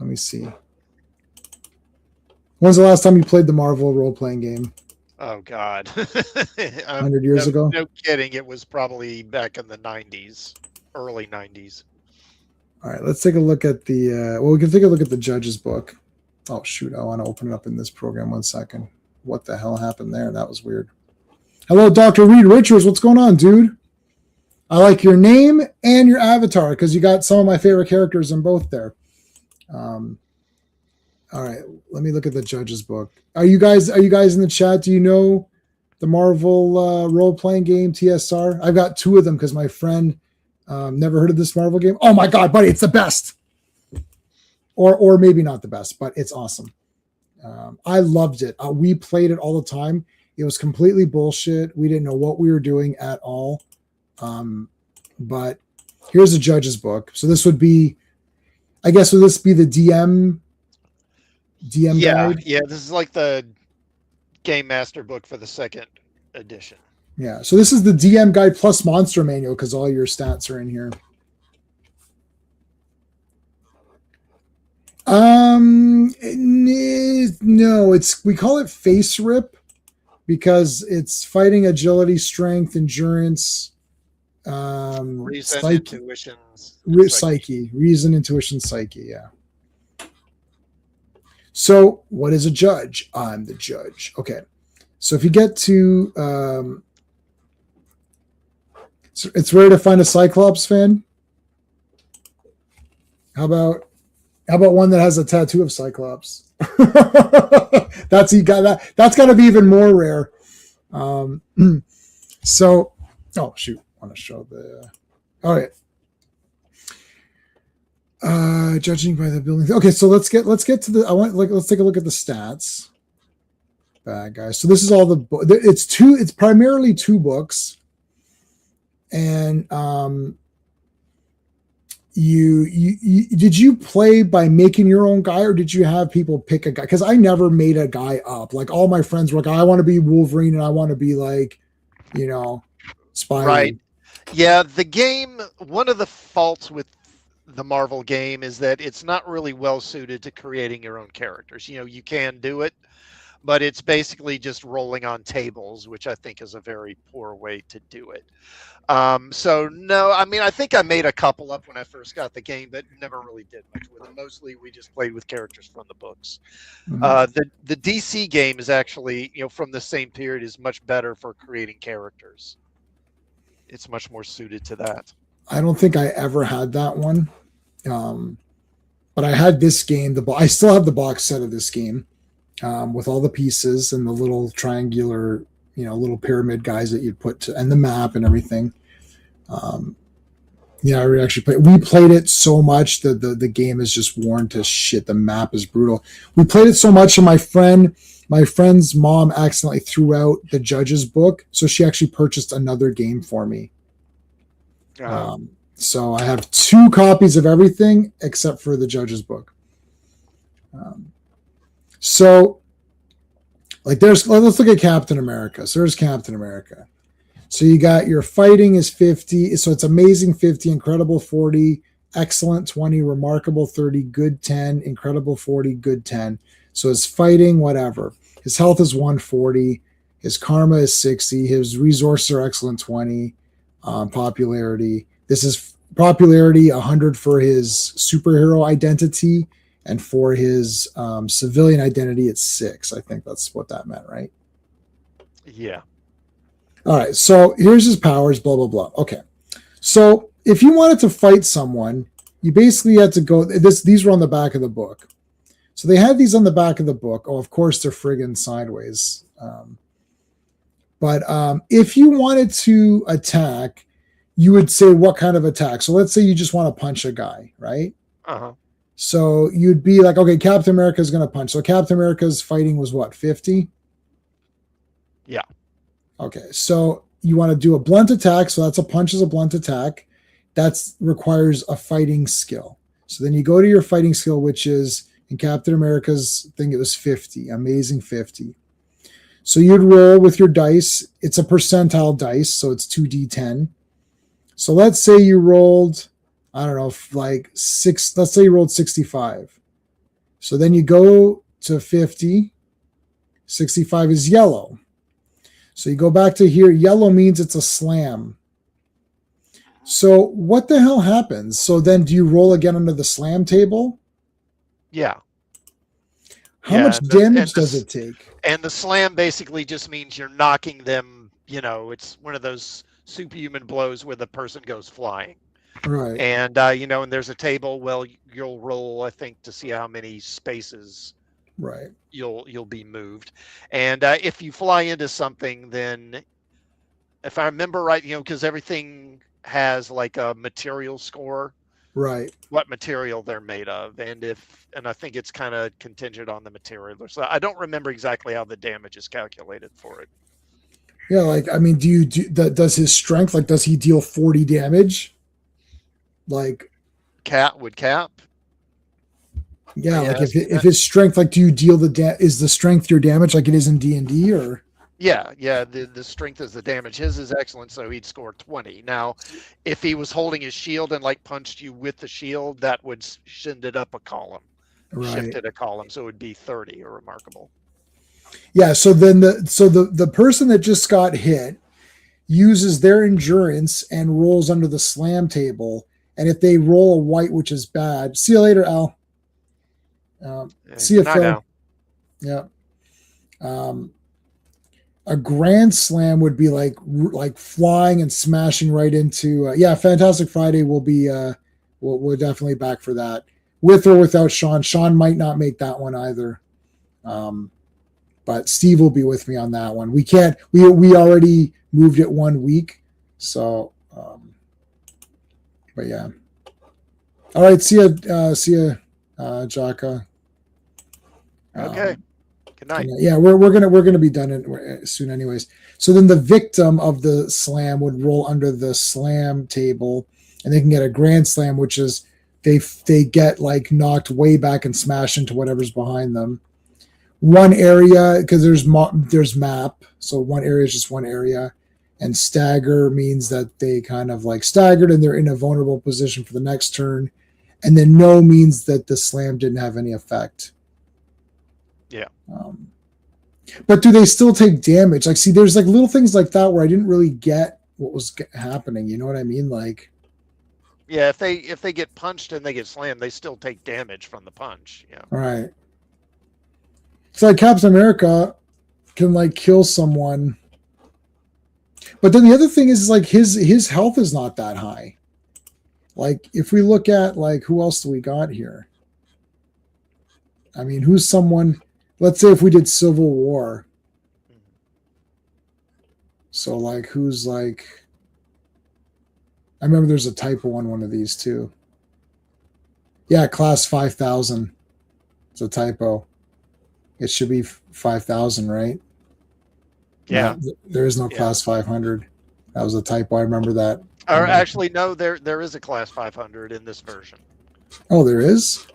let me see. When's the last time you played the Marvel role-playing game?
Oh God.
100 years ago?
No kidding. It was probably back in the 90s, early 90s.
All right, let's take a look at the we can take a look at the judge's book. Oh shoot, I want to open it up in this program. 1 second. What the hell happened there? That was weird. Hello, Dr. Reed Richards. What's going on, dude? I like your name and your avatar because you got some of my favorite characters in both there. All right, let me look at the judge's book. Are you guys in the chat? Do you know the Marvel role-playing game TSR? I've got 2 of them because my friend never heard of this Marvel game. Oh my God, buddy, it's the best. Or maybe not the best, but it's awesome. I loved it. We played it all the time. It was completely bullshit. We didn't know what we were doing at all. But here's the judge's book. So this would be, I guess, would this be the DM guide?
Yeah, this is like the Game Master book for the 2nd edition.
Yeah, so this is the DM guide plus monster manual because all your stats are in here. No, we call it face rip because it's fighting, agility, strength, endurance,
reason,
psyche,
intuition,
reason, intuition, psyche. Yeah. So, what is a judge? I'm the judge. Okay. So if you get to, it's rare to find a Cyclops fan. How about one that has a tattoo of Cyclops? That's got to be even more rare. So, oh shoot, I want to show the. All right. Judging by the building. Okay, so let's get to the. Let's take a look at the stats. Bad guys. So this is all the. It's primarily 2 books, and did you play by making your own guy or did you have people pick a guy? Because I never made a guy up. Like all my friends were like, I want to be Wolverine and I want to be like, Spidey.
Right. Yeah, the game, one of the faults with the Marvel game is that it's not really well suited to creating your own characters. You can do it, but it's basically just rolling on tables, which I think is a very poor way to do it. So no, I mean, I think I made a couple up when I first got the game, but never really did much with them. Mostly we just played with characters from the books. Mm-hmm. The DC game is actually, from the same period, is much better for creating characters. It's much more suited to that.
I don't think I ever had that one. But I had this game. I still have the box set of this game with all the pieces and the little triangular, little pyramid guys that you'd put and the map and everything. We played it so much that the game is just worn to shit. The map is brutal. We played it so much, and my friend's mom accidentally threw out the judge's book, so she actually purchased another game for me. So I have 2 copies of everything except for the judge's book. Let's look at Captain America. So there's Captain America. So you got your fighting is 50. So it's amazing 50, incredible 40, excellent 20, remarkable 30, good 10, incredible 40, good 10. So his fighting, whatever. His health is 140. His karma is 60. His resources are excellent 20. Popularity. This is popularity 100 for his superhero identity. And for his civilian identity, it's 6. I think that's what that meant, right?
Yeah.
All right. So here's his powers, blah, blah, blah. Okay. So if you wanted to fight someone, you basically had to go. These were on the back of the book, so they had these on the back of the book. Oh, of course they're friggin' sideways. But if you wanted to attack, you would say what kind of attack. So let's say you just want to punch a guy, right? So you'd be like, okay, Captain America is going to punch. So Captain America's fighting was what, 50?
Yeah.
Okay, so you want to do a blunt attack. So that's a punch is a blunt attack. That requires a fighting skill. So then you go to your fighting skill, which is in Captain America's thing, it was 50, amazing 50. So you'd roll with your dice. It's a percentile dice, so it's 2d10. So let's say you rolled, I don't know, like six. Let's say you rolled 65. So then you go to 50. 65 is yellow. So you go back to here. Yellow means it's a slam. So what the hell happens? So then do you roll again under the slam table?
Yeah.
How much damage does it take?
And the slam basically just means you're knocking them, it's one of those superhuman blows where the person goes flying.
Right.
And, and there's a table, well, you'll roll, I think, to see how many spaces
right.
You'll be moved. And if you fly into something, then if I remember right, because everything has like a material score.
Right.
What material they're made of, and I think it's kind of contingent on the material. So I don't remember exactly how the damage is calculated for it.
Yeah, like I mean, does his strength, like, does he deal 40 damage? Like
Cap?
Yeah, like if his strength, like, do you deal is the strength your damage like it is in D&D or?
Yeah, the strength is the damage. His is excellent, so he'd score 20. Now, if he was holding his shield and like punched you with the shield, that would send it up a column. Right. Shifted a column, so it would be 30 or remarkable.
Yeah, so then the person that just got hit uses their endurance and rolls under the slam table, and if they roll a white, which is bad, see you later, Al. See you, Phil. Yeah. A grand slam would be like flying and smashing right into Fantastic Friday will be we're definitely back for that, with or without Sean. Sean might not make that one either, but Steve will be with me on that one. We already moved it 1 week, so but yeah. All right, see ya Jaka.
Okay. Good night.
Yeah, we're gonna be done soon, anyways. So then the victim of the slam would roll under the slam table, and they can get a grand slam, which is they get like knocked way back and smash into whatever's behind them. One area, because there's map, so one area is just one area, and stagger means that they kind of like staggered and they're in a vulnerable position for the next turn, and then no means that the slam didn't have any effect.
Yeah.
But do they still take damage? Like, see, there's like little things like that where I didn't really get what was happening. You know what I mean? Like,
yeah, if they get punched and they get slammed, they still take damage from the punch. Yeah.
Right. It's like Captain America can like kill someone, but then the other thing is like his health is not that high. Like, if we look at like who else do we got here? I mean, who's someone? Let's say if we did Civil War. So like, who's like? I remember there's a typo on one of these too. Yeah, class 5,000. It's a typo. It should be 5,000, right?
Yeah.
No, there is no class 500. That was a typo. I remember that.
Or actually, no, there is a class 500 in this version.
Oh, there is?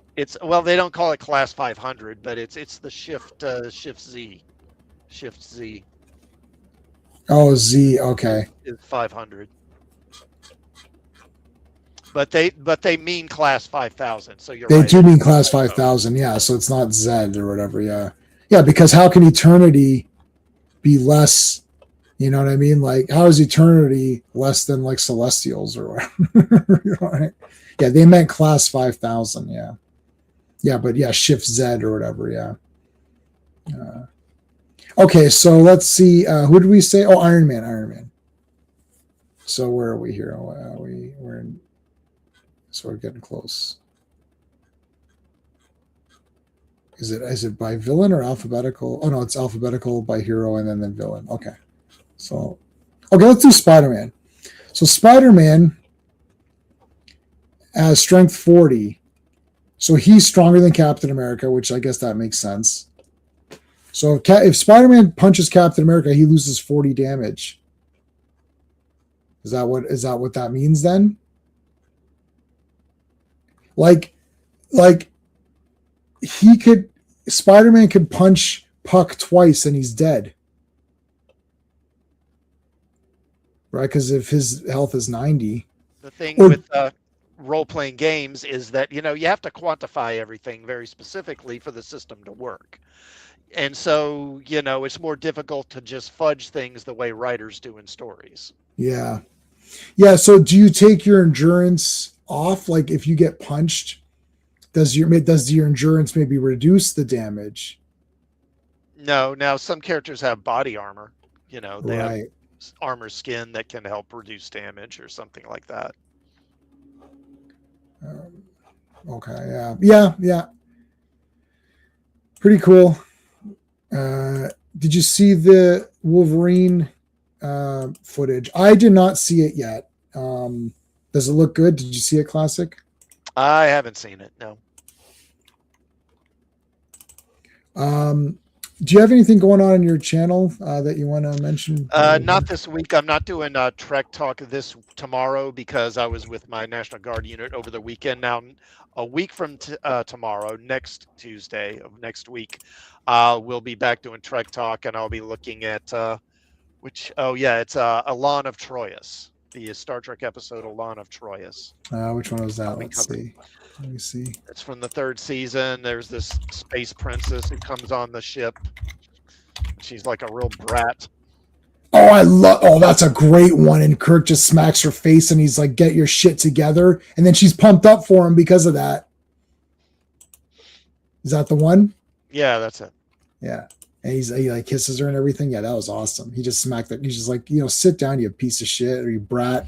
Well, they don't call it class 500, but it's the shift Z. Shift Z.
Oh, Z. Okay.
Is 500. But they mean class 5,000. So
they do mean class 5,000. Yeah. So it's not Z or whatever. Yeah. Yeah. Because how can eternity be less? You know what I mean? Like, how is eternity less than like celestials or whatever? Right? Yeah. They meant class 5,000. Yeah. Yeah. But yeah, shift Z or whatever. Yeah. Okay. So let's see. Who did we say? Oh, Iron Man. So where are we here? We're in. So we're getting close. Is it by villain or alphabetical? Oh no, it's alphabetical by hero and then villain. Okay. So let's do Spider-Man. So Spider-Man has strength 40. So he's stronger than Captain America, which I guess that makes sense. So if Spider-Man punches Captain America, he loses 40 damage. Is that what that means then? Like Spider-Man could punch Puck twice and he's dead. Right? Because if his health is 90.
The thing with role-playing games is that, you have to quantify everything very specifically for the system to work. And so, it's more difficult to just fudge things the way writers do in stories.
Yeah. Yeah. So do you take your endurance off? Like if you get punched, does your endurance maybe reduce the damage?
No. Now some characters have body armor. They
right.
have armor skin that can help reduce damage or something like that.
Okay. Yeah. Pretty cool. Did you see the Wolverine footage? I did not see it yet. Does it look good? Did you see it, Classic?
I haven't seen it, no.
Do you have anything going on in your channel that you want to mention?
Not this week. I'm not doing Trek Talk tomorrow because I was with my National Guard unit over the weekend. Now, a week from tomorrow, next Tuesday of next week, we'll be back doing Trek Talk, and I'll be looking at it's Elan of Troyes, the Star Trek episode Elan of Troyes.
Which one was that? Let's see. Let me see.
It's from the 3rd season. There's this space princess who comes on the ship. She's like a real brat.
Oh, that's a great one. And Kirk just smacks her face and he's like, get your shit together. And then she's pumped up for him because of that. Is that the one?
Yeah, that's it.
Yeah. And he like kisses her and everything. Yeah, that was awesome. He just smacked it. He's just like, sit down, you piece of shit, or you brat.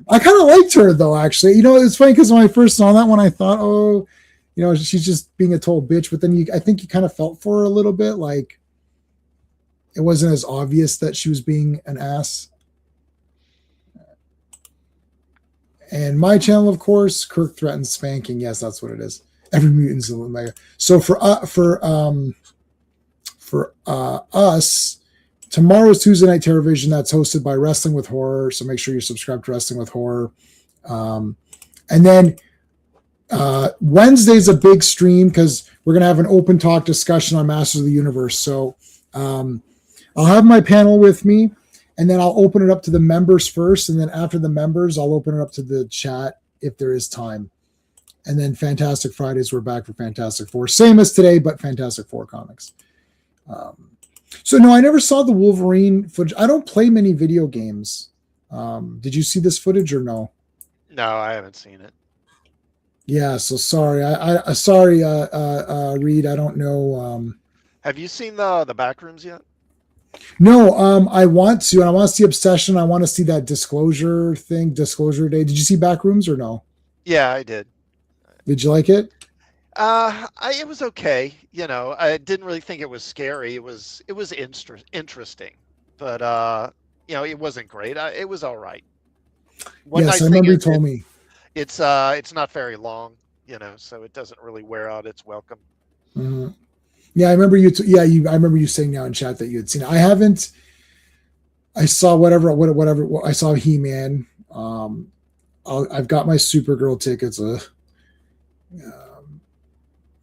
I kind of liked her though, actually. It's funny because when I first saw that one, I thought, she's just being a total bitch. But then I think you kind of felt for her a little bit. Like it wasn't as obvious that she was being an ass. And my channel, of course, Kirk threatens spanking. Yes, that's what it is. Every mutant's an Omega. So for us, tomorrow's Tuesday Night Terrorvision. That's hosted by Wrestling with Horror. So make sure you're subscribed to Wrestling with Horror. And then Wednesday's a big stream because we're going to have an open talk discussion on Masters of the Universe. So I'll have my panel with me, and then I'll open it up to the members first. And then after the members, I'll open it up to the chat if there is time. And then Fantastic Fridays, we're back for Fantastic Four. Same as today, but Fantastic Four comics. So no, I never saw the Wolverine footage. I don't play many video games. Did you see this footage or no?
No, I haven't seen it.
Yeah, so sorry. I sorry, Reed. I don't know.
Have you seen the Backrooms yet?
No, I want to, and I want to see Obsession. I want to see that Disclosure thing, Disclosure Day. Did you see Backrooms or no?
Yeah, I did.
Did you like it?
It was okay. I didn't really think it was scary. It was interesting, but it wasn't great. It was all right.
Yes, I remember you told me.
It's not very long, so it doesn't really wear out its welcome.
Mm-hmm. Yeah, I remember you. I remember you saying now in chat that you had seen it. I haven't. I saw whatever. I saw He-Man. I've got my Supergirl tickets.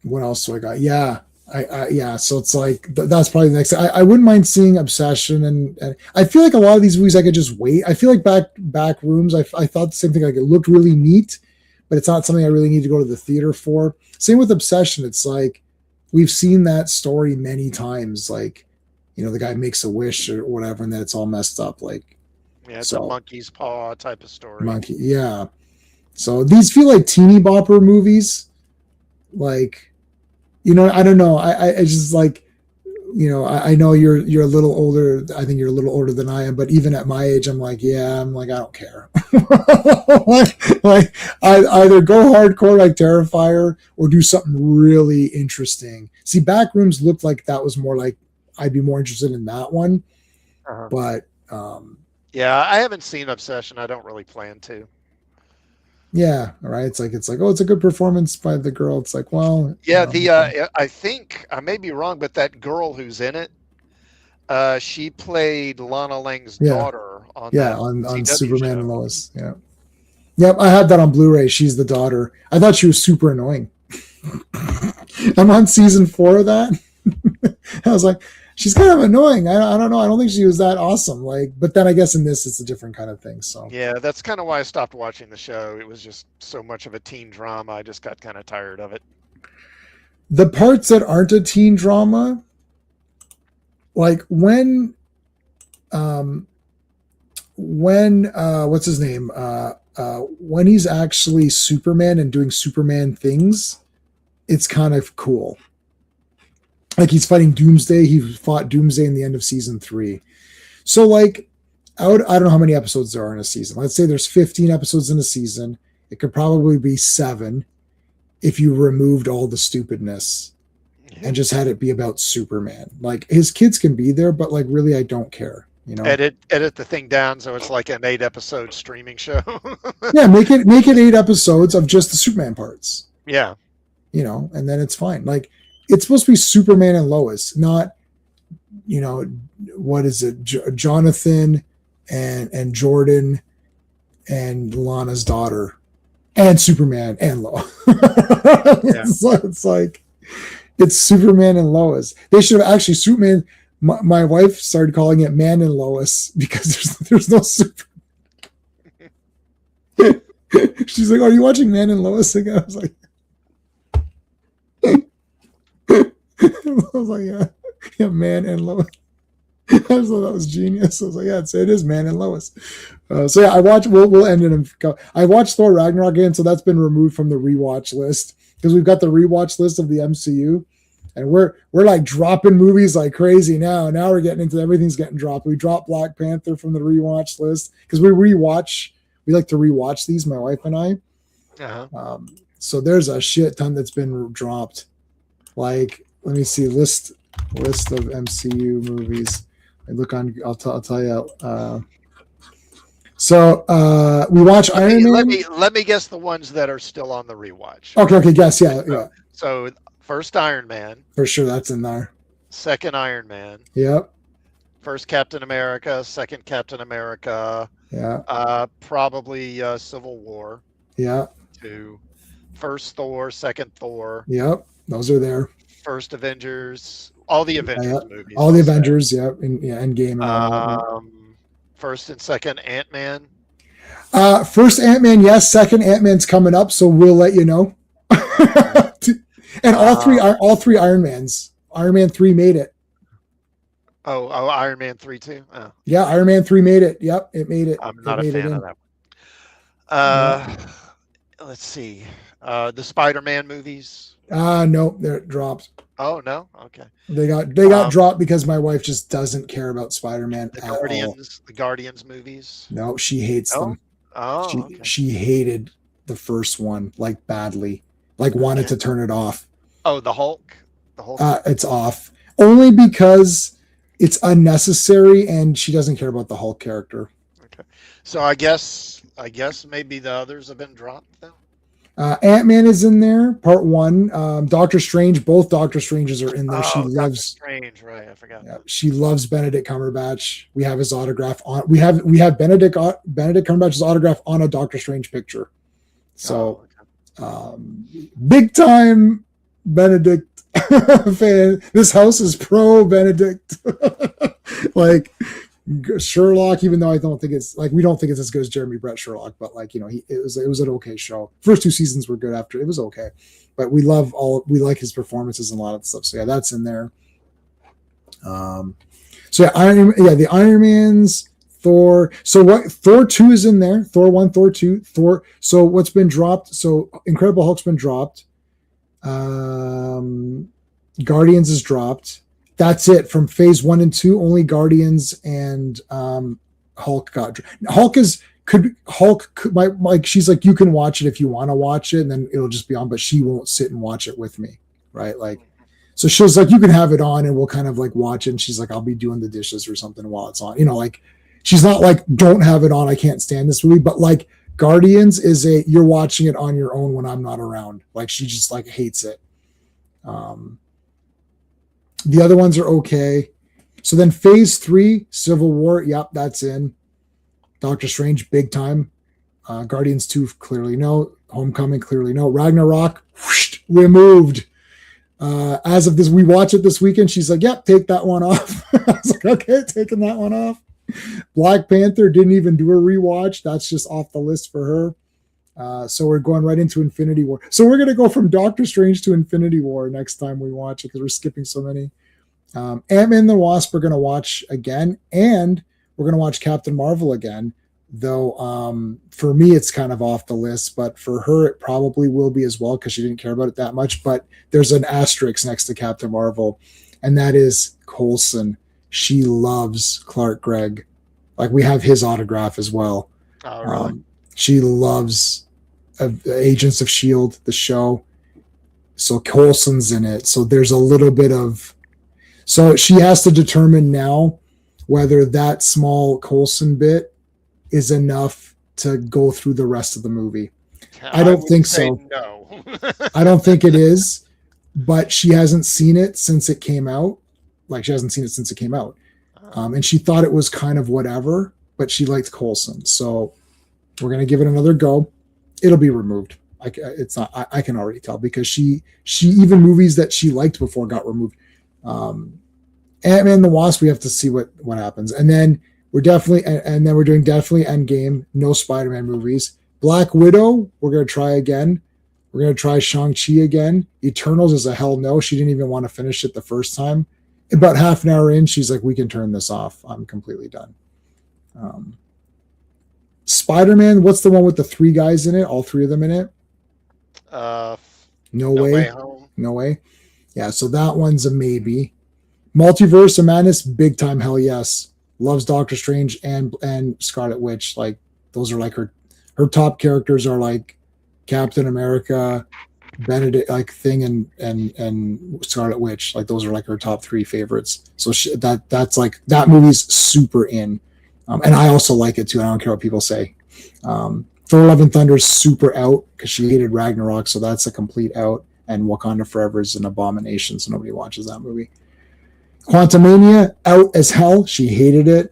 What else do I got? Yeah, yeah. So it's like that's probably the next. I wouldn't mind seeing Obsession, and I feel like a lot of these movies I could just wait. I feel like back rooms. I thought the same thing. Like it looked really neat, but it's not something I really need to go to the theater for. Same with Obsession. It's like we've seen that story many times. Like the guy makes a wish or whatever, and then it's all messed up. Like
it's a monkey's paw type of story.
Yeah. So these feel like teeny bopper movies. Like, I don't know. I just like I know you're a little older. I think you're a little older than I am, but even at my age, I'm like, I don't care. I either go hardcore like Terrifier or do something really interesting. See, Backrooms looked like that was more like I'd be more interested in that one,
Uh-huh.
but
Yeah, I haven't seen Obsession. I don't really plan to.
yeah, right. It's like oh, it's a good performance by the girl. It's like, well,
Yeah, I think I may be wrong, but that girl who's in it, she played Lana Lang's
yeah,
daughter on
yeah,
that
on
CW
Superman and
show.
Lois. Yeah, yep. I had that on Blu-ray. She's the daughter. I thought she was super annoying. I'm on season 4 of that. I was like, she's kind of annoying. I don't know. I don't think she was that awesome. Like, but then I guess in this, it's a different kind of thing. So
Yeah, that's kind of why I stopped watching the show. It was just so much of a teen drama. I just got kind of tired of it.
the parts that aren't a teen drama, like when what's his name? When he's actually Superman and doing Superman things, it's kind of cool. Like he's fighting Doomsday. He fought Doomsday in the end of season 3. So like, I don't know how many episodes there are in a season. Let's say there's 15 episodes in a season. It could probably be 7 if you removed all the stupidness and just had it be about Superman. Like his kids can be there, but like really, I don't care.
Edit the thing down so it's like an 8-episode streaming show.
Yeah, make it 8 episodes of just the Superman parts.
Yeah.
And then it's fine. Like it's supposed to be Superman and Lois, not what is it, Jonathan and Jordan and Lana's daughter and Superman and Lois. It's like it's Superman and Lois. They should have actually Superman. My wife started calling it Man and Lois because there's no super. She's like, "Are you watching Man and Lois again?" I was like, yeah, Man and Lois. I just thought that was genius. I was like, yeah, it is Man and Lois. So yeah, I watch. We'll end it and go. I watched Thor Ragnarok again, so that's been removed from the rewatch list because we've got the rewatch list of the MCU, and we're like dropping movies like crazy now. Now we're getting into everything's getting dropped. We dropped Black Panther from the rewatch list because we rewatch. We like to rewatch these, my wife and I.
Uh-huh.
So there's a shit ton that's been dropped. Like, let me see list of MCU movies. I look on. I'll tell you. We watch Iron Man.
Let me guess the ones that are still on the rewatch.
Okay, guess. Yeah.
So first Iron Man.
For sure, that's in there.
Second Iron Man.
Yep.
First Captain America. Second Captain America.
Yeah.
Probably Civil War.
Yeah.
2. First Thor. Second Thor.
Yep. Those are there.
First Avengers. All the Avengers movies.
All the Avengers. Yep. Endgame.
First and second Ant-Man.
First Ant-Man, yes. Second Ant-Man's coming up, so we'll let you know. And all three Iron Mans. Iron Man 3 made it.
Oh, Iron Man 3 too? Oh.
Yeah, Iron Man 3 made it. Yep, it made it.
I'm not a fan of that one. Let's see. The Spider-Man movies.
No, they're dropped.
Oh no, okay.
They got dropped because my wife just doesn't care about Spider-Man at all.
The Guardians movies.
No, she hates them.
Oh,
she hated the first one like badly, like wanted to turn it off.
Oh, the Hulk.
It's off only because it's unnecessary, and she doesn't care about the Hulk character.
Okay, so I guess maybe the others have been dropped then.
Ant-Man is in there, part 1. Doctor Strange, both Doctor Stranges are in there. She loves
Doctor Strange, right? I forgot.
Yeah, she loves Benedict Cumberbatch. We have his autograph on. We have Benedict Cumberbatch's autograph on a Doctor Strange picture. So, big time Benedict fan. This house is pro Benedict. Like Sherlock, even though I don't think it's like we don't think it's as good as Jeremy Brett Sherlock, but like it was an okay show. First 2 seasons were good. After it was okay, but we like his performances and a lot of stuff. So yeah, that's in there. The Iron Mans, Thor. So what? Thor 2 is in there. Thor 1, Thor 2, Thor. So what's been dropped? So Incredible Hulk's been dropped. Guardians is dropped. That's it from phase 1 and 2. Only Guardians and Hulk got. Hulk could, like she's like, you can watch it if you want to watch it, and then it'll just be on, but she won't sit and watch it with me, right? Like, so she was like, you can have it on and we'll kind of like watch it. And she's like, I'll be doing the dishes or something while it's on. Like she's not like, don't have it on, I can't stand this movie. But like Guardians is you're watching it on your own when I'm not around. Like she just like hates it. The other ones are okay. So then phase 3, Civil War, yep, that's in. Doctor Strange, big time. Guardians 2, clearly no. Homecoming, clearly no. Ragnarok, whoosh, removed. As of this, we watch it this weekend. She's like, yep, take that one off. I was like, okay, taking that one off. Black Panther didn't even do a rewatch. That's just off the list for her. So we're going right into Infinity War. So we're going to go from Doctor Strange to Infinity War next time we watch it because we're skipping so many. Ant-Man and the Wasp we're going to watch again, and we're going to watch Captain Marvel again, though for me it's kind of off the list, but for her it probably will be as well because she didn't care about it that much. But there's an asterisk next to Captain Marvel, and that is Coulson. She loves Clark Gregg. Like we have his autograph as well.
Oh, really?
She loves Agents of S.H.I.E.L.D., the show. So Coulson's in it. So there's a little bit of... So she has to determine now whether that small Coulson bit is enough to go through the rest of the movie. I don't think so.
No.
I don't think it is, but she hasn't seen it since it came out. Like she hasn't seen it since it came out. And she thought it was kind of whatever, but she liked Coulson. So we're going to give it another go. It'll be removed. It's not, I can already tell because she even movies that she liked before got removed. Ant-Man and the Wasp, we have to see what happens. And then we're definitely doing Endgame, no Spider-Man movies. Black Widow, we're going to try again. We're going to try Shang-Chi again. Eternals is a hell no. She didn't even want to finish it the first time. About half an hour in, she's like, we can turn this off. I'm completely done. Spider-Man, what's the one with the 3 guys in it? All 3 of them in it? No way. No way. Yeah, so that one's a maybe. Multiverse of Madness, big time, hell yes. Loves Doctor Strange and Scarlet Witch. Like those are like her top characters are like Captain America, Benedict, like Thing, and Scarlet Witch. Like those are like her top 3 favorites. So that's like that movie's super in, and I also like it too. I don't care what people say. Thor: Love and Thunder is super out because she hated Ragnarok, so that's a complete out. And Wakanda Forever is an abomination, so nobody watches that movie. Quantumania, out as hell. She hated it.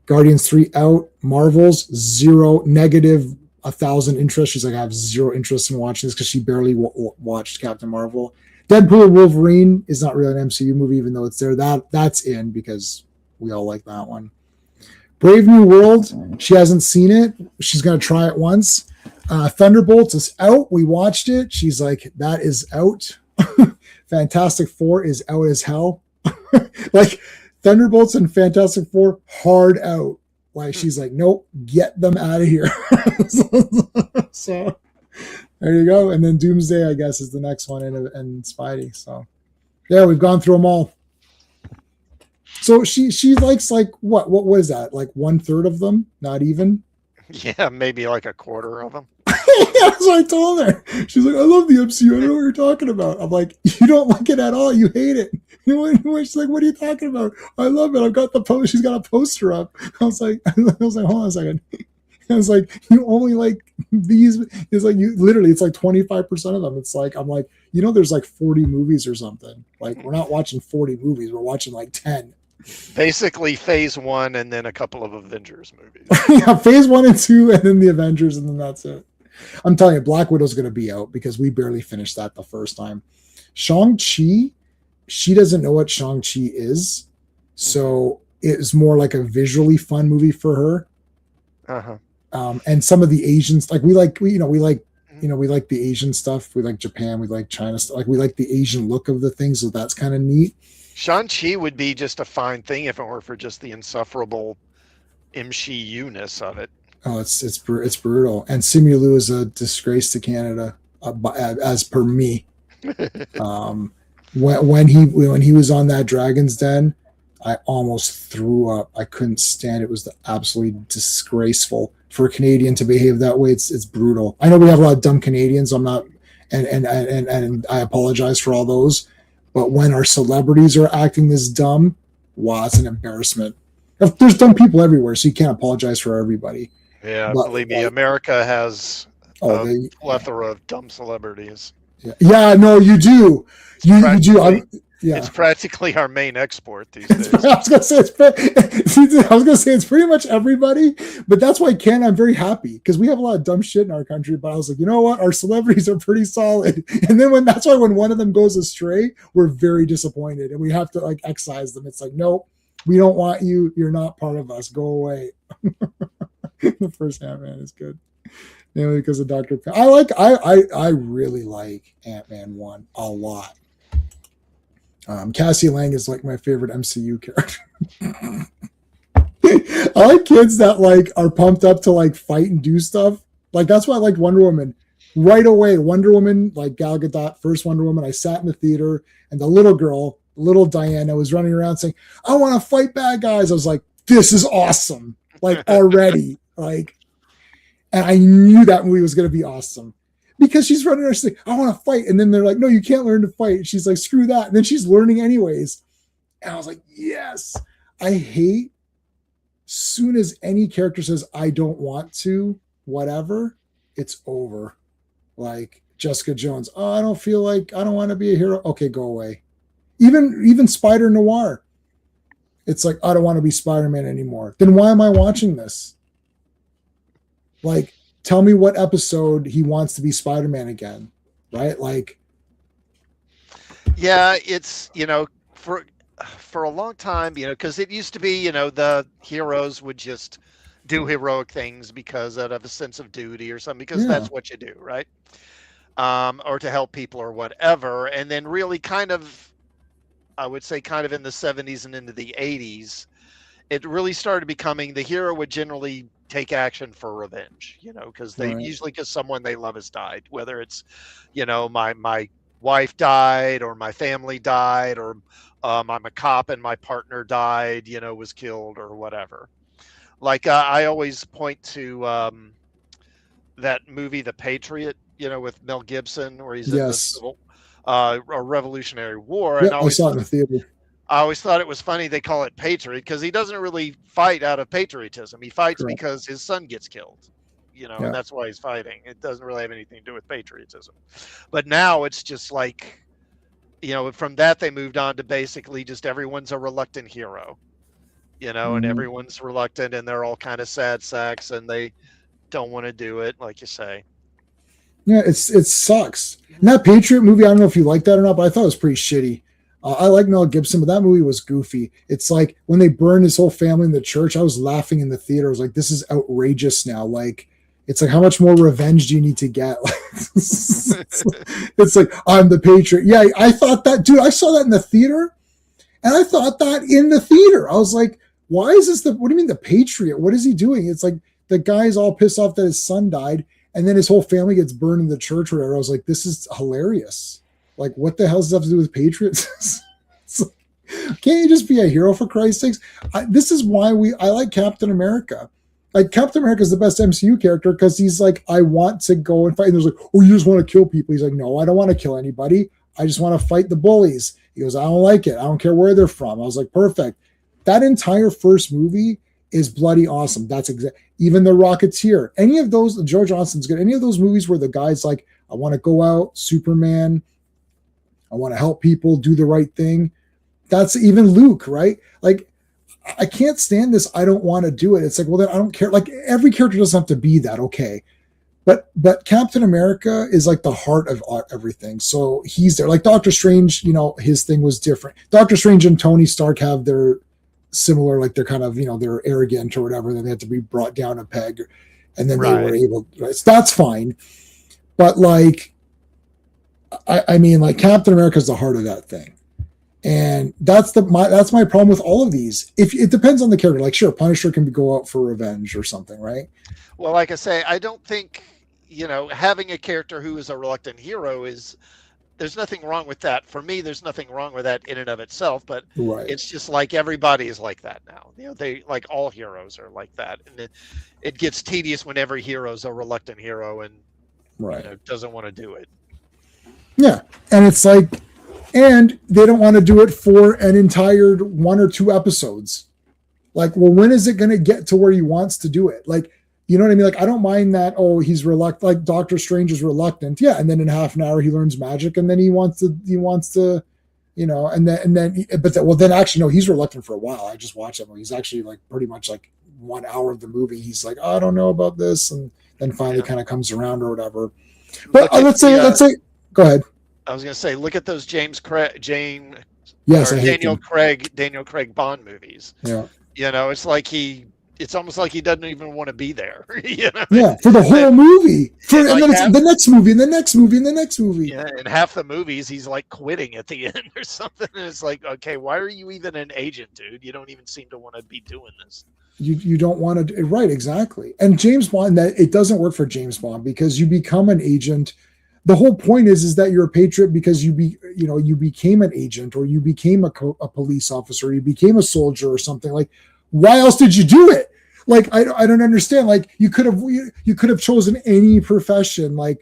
Guardians 3, out. Marvels, 0, negative 1,000 interest. She's like, I have 0 interest in watching this because she barely watched Captain Marvel. Deadpool Wolverine is not really an MCU movie, even though it's there. That's in because we all like that one. Brave New World, she hasn't seen it. She's going to try it once. Thunderbolts is out. We watched it. She's like, that is out. Fantastic Four is out as hell. Like Thunderbolts and Fantastic Four, hard out. Like she's like, nope, get them out of here. So there you go. And then Doomsday, I guess, is the next one, and Spidey. So yeah, we've gone through them all. So she likes like what is that? Like 1/3 of them? Not even?
Yeah, maybe like a quarter of them.
That's what I told her. She's like, I love the MCU. I don't know what you're talking about. I'm like, you don't like it at all. You hate it. She's like, what are you talking about? I love it. I've got the post. She's got a poster up. I was like, hold on a second. I was like, you only like these. It's like you literally. It's like 25% of them. It's like I'm like, there's like 40 movies or something. Like we're not watching 40 movies. We're watching like 10.
Basically, phase 1 and then a couple of Avengers movies.
Yeah, phase 1 and 2, and then the Avengers, and then that's it. I'm telling you, Black Widow's going to be out because we barely finished that the first time. Shang-Chi, she doesn't know what Shang-Chi is, so it's more like a visually fun movie for her. And some of the Asians, like we like the Asian stuff. We like Japan. We like China stuff. Like we like the Asian look of the things, so that's kind of neat.
Shang-Chi would be just a fine thing if it were for just the insufferable MCU-ness of it.
Oh, it's brutal. And Simu Liu is a disgrace to Canada, as per me. When he was on that Dragon's Den, I almost threw up. I couldn't stand it. It was absolutely disgraceful for a Canadian to behave that way. It's brutal. I know we have a lot of dumb Canadians. I'm not, and I apologize for all those. But when our celebrities are acting this dumb, wow, it's an embarrassment. There's dumb people everywhere, so you can't apologize for everybody.
Yeah,
But,
believe me, America has a plethora of dumb celebrities.
Yeah, no, you do. You do.
It's practically our main export these days.
I was gonna say it's pretty much everybody, but that's why I'm very happy because we have a lot of dumb shit in our country. But I was like, you know what, our celebrities are pretty solid. And then that's why when one of them goes astray, we're very disappointed, and we have to like excise them. It's like, nope, we don't want you. You're not part of us. Go away. The first Ant-Man is good. Mainly because of Dr. I really like Ant-Man 1 a lot. Cassie Lang is like my favorite MCU character. I like kids that like are pumped up to like fight and do stuff. Like that's why I liked Wonder Woman right away. Wonder Woman, like Gal Gadot, first Wonder Woman. I sat in the theater and the little girl, little Diana, was running around saying, "I want to fight bad guys." I was like, "This is awesome!" Like already, like, and I knew that movie was going to be awesome. Because she's running around, she's like, "I want to fight." And then they're like, "No, you can't learn to fight." And she's like, "Screw that." And then she's learning anyways. And I was like, yes. I hate soon as any character says, "I don't want to," whatever, it's over. Like Jessica Jones. "Oh, I don't feel like, I don't want to be a hero." Okay, go away. Even Spider Noir. It's like, "I don't want to be Spider-Man anymore." Then why am I watching this? Like, tell me what episode he wants to be Spider-Man again, right? Like,
yeah, it's, for a long time, because it used to be, the heroes would just do heroic things because out of a sense of duty or something, because that's what you do, right? Or to help people or whatever. And then really I would say kind of in the 70s and into the 80s, it really started becoming the hero would generally take action for revenge, because usually because someone they love has died, whether it's, my wife died or my family died or I'm a cop and my partner died, was killed or whatever. Like I always point to that movie, The Patriot, with Mel Gibson, where he's in the civil, a Revolutionary War.
And I saw it in the theater.
I always thought it was funny they call it Patriot because he doesn't really fight out of patriotism. He fights because his son gets killed, and that's why he's fighting. It doesn't really have anything to do with patriotism. But now it's just like, from that they moved on to basically just everyone's a reluctant hero, and everyone's reluctant and they're all kind of sad sacks and they don't want to do it, like you say.
Yeah, it sucks. And that Patriot movie, I don't know if you like that or not, but I thought it was pretty shitty. I like Mel Gibson, but that movie was goofy. It's like when they burned his whole family in the church, I was laughing in the theater. I was like, this is outrageous now. Like, it's like, how much more revenge do you need to get? It's like, I'm the Patriot. Yeah, I thought that, dude. I saw that in the theater, and I thought that in the theater. I was like, why is this what do you mean the Patriot? What is he doing? It's like the guy's all pissed off that his son died, and then his whole family gets burned in the church or whatever. I was like, this is hilarious. Like, what the hell does that have to do with Patriots? Like, can't you just be a hero for Christ's sakes? This is why I like Captain America. Like, Captain America is the best MCU character because he's like, I want to go and fight. And there's like, oh, you just want to kill people. He's like, no, I don't want to kill anybody. I just want to fight the bullies. He goes, I don't like it. I don't care where they're from. I was like, perfect. That entire first movie is bloody awesome. That's even The Rocketeer. Any of those, Joe Johnston's good. Any of those movies where the guy's like, I want to go out, Superman, I want to help people, do the right thing. That's even Luke, right? Like, I can't stand this. I don't want to do it. It's like, well, then I don't care. Like, every character doesn't have to be that, okay? But Captain America is like the heart of everything. So he's there. Like Doctor Strange, his thing was different. Doctor Strange and Tony Stark have their similar, like they're kind of, they're arrogant or whatever. Then they have to be brought down a peg, and then they were able. Right? So that's fine. But like, I mean, like Captain America is the heart of that thing, and that's my problem with all of these. If it depends on the character, like sure, Punisher can go out for revenge or something, right?
Well, like I say, I don't think having a character who is a reluctant hero is there's nothing wrong with that. For me, there's nothing wrong with that in and of itself, but
Right.
it's just like everybody is like that now. They like all heroes are like that. And it gets tedious when every hero's a reluctant hero and
Right.
doesn't want to do it.
Yeah. And it's like, and they don't want to do it for an entire 1 or 2 episodes. Like, well, when is it going to get to where he wants to do it? Like, you know what I mean? Like, I don't mind that. Oh, he's reluctant. Like Doctor Strange is reluctant. Yeah. And then in half an hour, he learns magic and then he wants to, well, then actually, no, he's reluctant for a while. I just watched him. He's actually like pretty much like 1 hour of the movie. He's like, oh, I don't know about this. And then finally kind of comes around or whatever. But let's say, go ahead.
I was going to say, look at those Daniel Craig Bond movies.
Yeah.
It's like it's almost like he doesn't even want to be there.
Yeah, for the whole movie. And then it's the next movie, and the next movie, and the next movie.
Yeah, and half the movies he's like quitting at the end or something. And it's like, okay, why are you even an agent, dude? You don't even seem to want to be doing this.
You don't want to, right? Exactly. And James Bond, that it doesn't work for James Bond because you become an agent. The whole point is that you're a patriot because you became an agent or you became a police officer, or you became a soldier or something. Like, why else did you do it? Like, I don't understand. Like, you could have chosen any profession. That's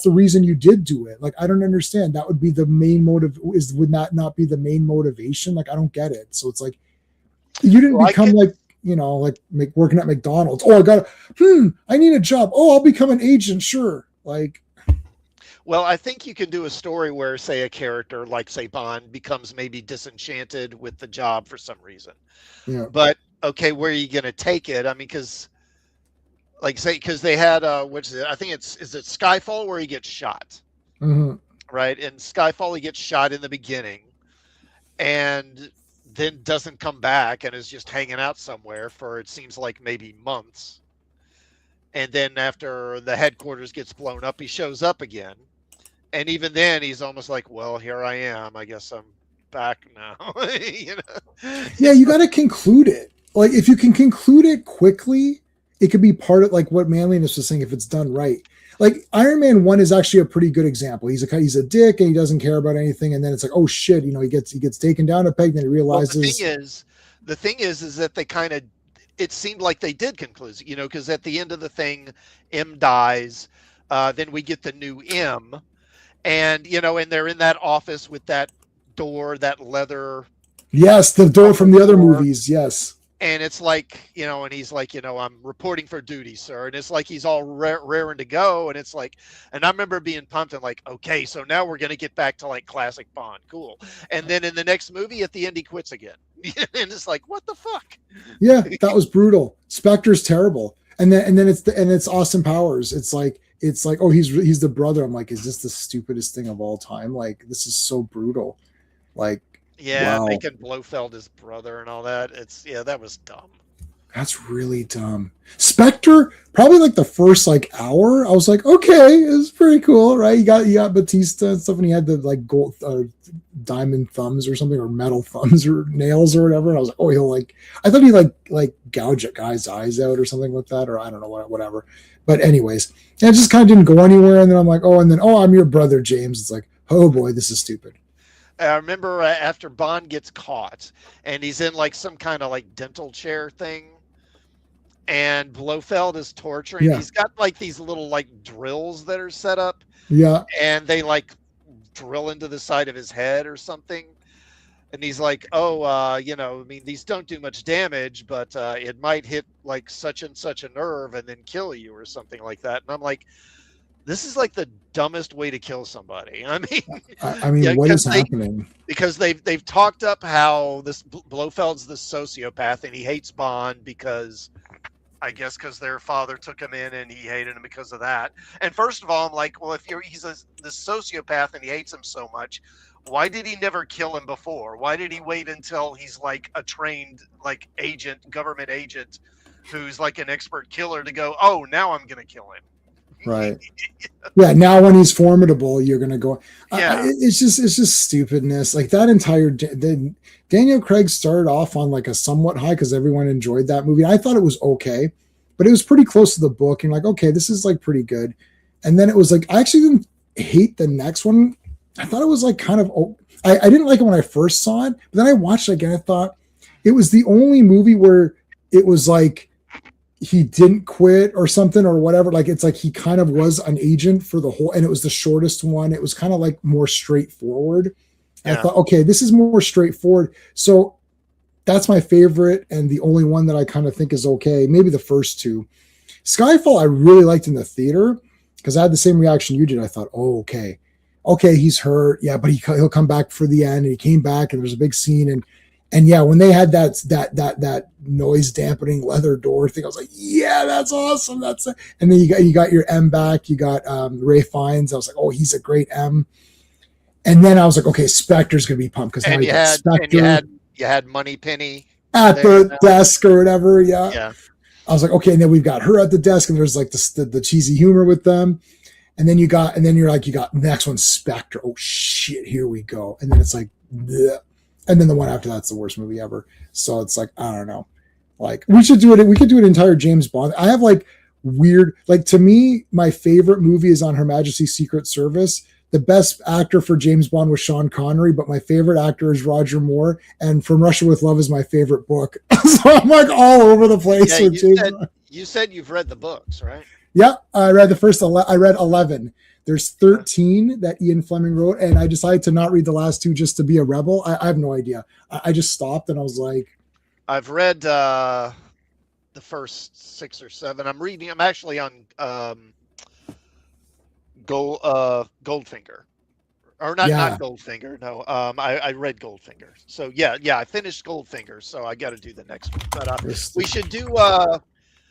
the reason you did do it. Like, I don't understand. That would be the main motive. Would that not be the main motivation? Like, I don't get it. So it's like, you didn't become working at McDonald's. Oh, I need a job. Oh, I'll become an agent. Sure. Like,
well, I think you can do a story where, say, a character like, say, Bond becomes maybe disenchanted with the job for some reason.
Yeah.
But okay, where are you going to take it? I mean, because they had which is it? I think is it Skyfall where he gets shot, right? In Skyfall, he gets shot in the beginning, and then doesn't come back and is just hanging out somewhere for, it seems like, maybe months. And then after the headquarters gets blown up, he shows up again. And even then he's almost like, well, here I am. I guess I'm back now.
Yeah, you got to conclude it. Like, if you can conclude it quickly, it could be part of, like what Manliness was saying, if it's done right. Like, Iron Man 1 is actually a pretty good example. He's a dick and he doesn't care about anything. And then it's like, oh shit, he gets taken down a peg and then he realizes.
Well, the thing is that they kind of, it seemed like they did conclude, because at the end of the thing, M dies. Then we get the new M, and and they're in that office with that door, that leather.
Yes, the door from the other movies. Yes.
And it's like, and he's like, I'm reporting for duty, sir. And it's like he's all raring to go. And it's like, and I remember being pumped and like, okay, so now we're going to get back to like classic Bond. Cool. And then in the next movie, at the end, he quits again. And it's like, what the fuck?
Yeah, that was brutal. Spectre's terrible. And then it's Austin Powers. It's like, oh, he's the brother. I'm like, is this the stupidest thing of all time? Like, this is so brutal. Like,
yeah,
wow.
making Blofeld his brother and all that. That was dumb.
That's really dumb. Spectre, probably like the first hour, I was like, okay, it's pretty cool, right? You got Batista and stuff, and he had the like gold diamond thumbs or something, or metal thumbs or nails or whatever. And I was like, oh, he'll I thought he like gouge a guy's eyes out or something like that, or I don't know, whatever. But anyways, it just kind of didn't go anywhere. And then I'm like, oh, I'm your brother, James. It's like, oh boy, this is stupid.
I remember after Bond gets caught and he's in like some kind of like dental chair thing, and Blofeld is torturing. Yeah. He's got like these little like drills that are set up.
Yeah.
And they like drill into the side of his head or something. And he's like, oh, I mean, these don't do much damage, but it might hit like such and such a nerve and then kill you or something like that. And I'm like, this is like the dumbest way to kill somebody. I mean,
what is happening?
Because they've talked up how this Blofeld's the sociopath and he hates Bond because their father took him in and he hated him because of that. And first of all, I'm like, well, if he's the sociopath and he hates him so much, why did he never kill him before? Why did he wait until he's like a trained like government agent, who's like an expert killer, to go, oh, now I'm gonna kill him?
Right. Yeah. Now when he's formidable, you're going to go.
Yeah.
It's just stupidness. Like that entire Daniel Craig started off on like a somewhat high because everyone enjoyed that movie. I thought it was okay, but it was pretty close to the book. And like, okay, this is like pretty good. And then it was like, I actually didn't hate the next one. I thought it was like kind of, I didn't like it when I first saw it, but then I watched it again. I thought it was the only movie where it was like he didn't quit or something or whatever. Like it's like he kind of was an agent for the whole, and it was the shortest one. It was kind of like more straightforward. Yeah. I thought, okay, this is more straightforward. So that's my favorite and the only one that I kind of think is okay. Maybe the first two. Skyfall I really liked in the theater because I had the same reaction you did. I thought, oh, okay, he's hurt, yeah, but he'll come back for the end. And he came back, and there's a big scene, and yeah, when they had that noise dampening leather door thing, I was like, yeah, that's awesome. That's it. And then you got your M back. You got Ray Fiennes. I was like, oh, he's a great M. And then I was like, okay, Spectre's gonna be pumped because now
you had Moneypenny
at the desk or whatever. Yeah.
Yeah.
I was like, okay, and then we've got her at the desk, and there's like the cheesy humor with them. And then you got the next one, Spectre. Oh shit, here we go. And then it's like, bleh. And then the one after that's the worst movie ever. So it's like, I don't know. Like we could do an entire James Bond. I have like weird, like to me, my favorite movie is On Her Majesty's Secret Service. The best actor for James Bond was Sean Connery, but my favorite actor is Roger Moore. And From Russia with Love is my favorite book. So I'm like all over the place.
Yeah, you said you've read the books, right?
Yeah, I read I read 11. There's 13 that Ian Fleming wrote, and I decided to not read the last two just to be a rebel. I have no idea. I just stopped, and I was like,
I've read the first 6 or 7. I'm actually on Goldfinger, or not Goldfinger. No, I read Goldfinger. So yeah, I finished Goldfinger. So I got to do the next one. But we should do.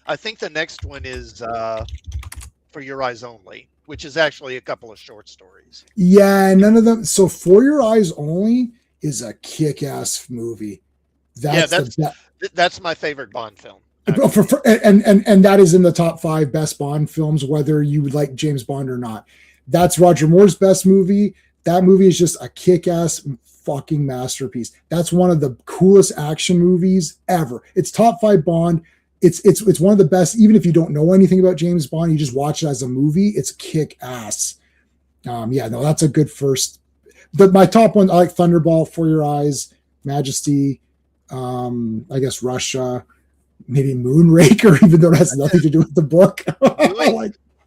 I think the next one is For Your Eyes Only, which is actually a couple of short stories.
Yeah, none of them. So For Your Eyes Only is a kick-ass movie.
That's my favorite Bond film.
And that is in the top 5 best Bond films, whether you like James Bond or not. That's Roger Moore's best movie. That movie is just a kick-ass fucking masterpiece. That's one of the coolest action movies ever. It's top 5 Bond. It's one of the best, even if you don't know anything about James Bond, you just watch it as a movie. It's kick-ass. That's a good first. My top one, I like Thunderball, For Your Eyes, Majesty, I guess Russia, maybe Moonraker, even though it has nothing to do with the book.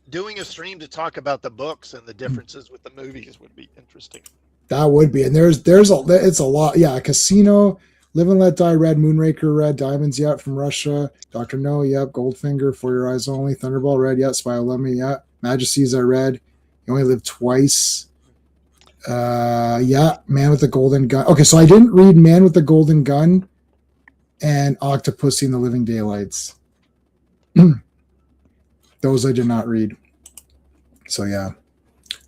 Doing a stream to talk about the books and the differences with the movies would be interesting.
That would be, and it's a lot. Yeah, Casino, Live and Let Die, Red, Moonraker, Red, Diamonds, yeah, from Russia, Dr. No, yep, Goldfinger, For Your Eyes Only, Thunderball, Red, yeah, Spy Who Loved Me, yeah, Majesties, I read, You Only Live Twice, Man with the Golden Gun. Okay, so I didn't read Man with the Golden Gun and Octopussy in the Living Daylights. Those I did not read. So yeah,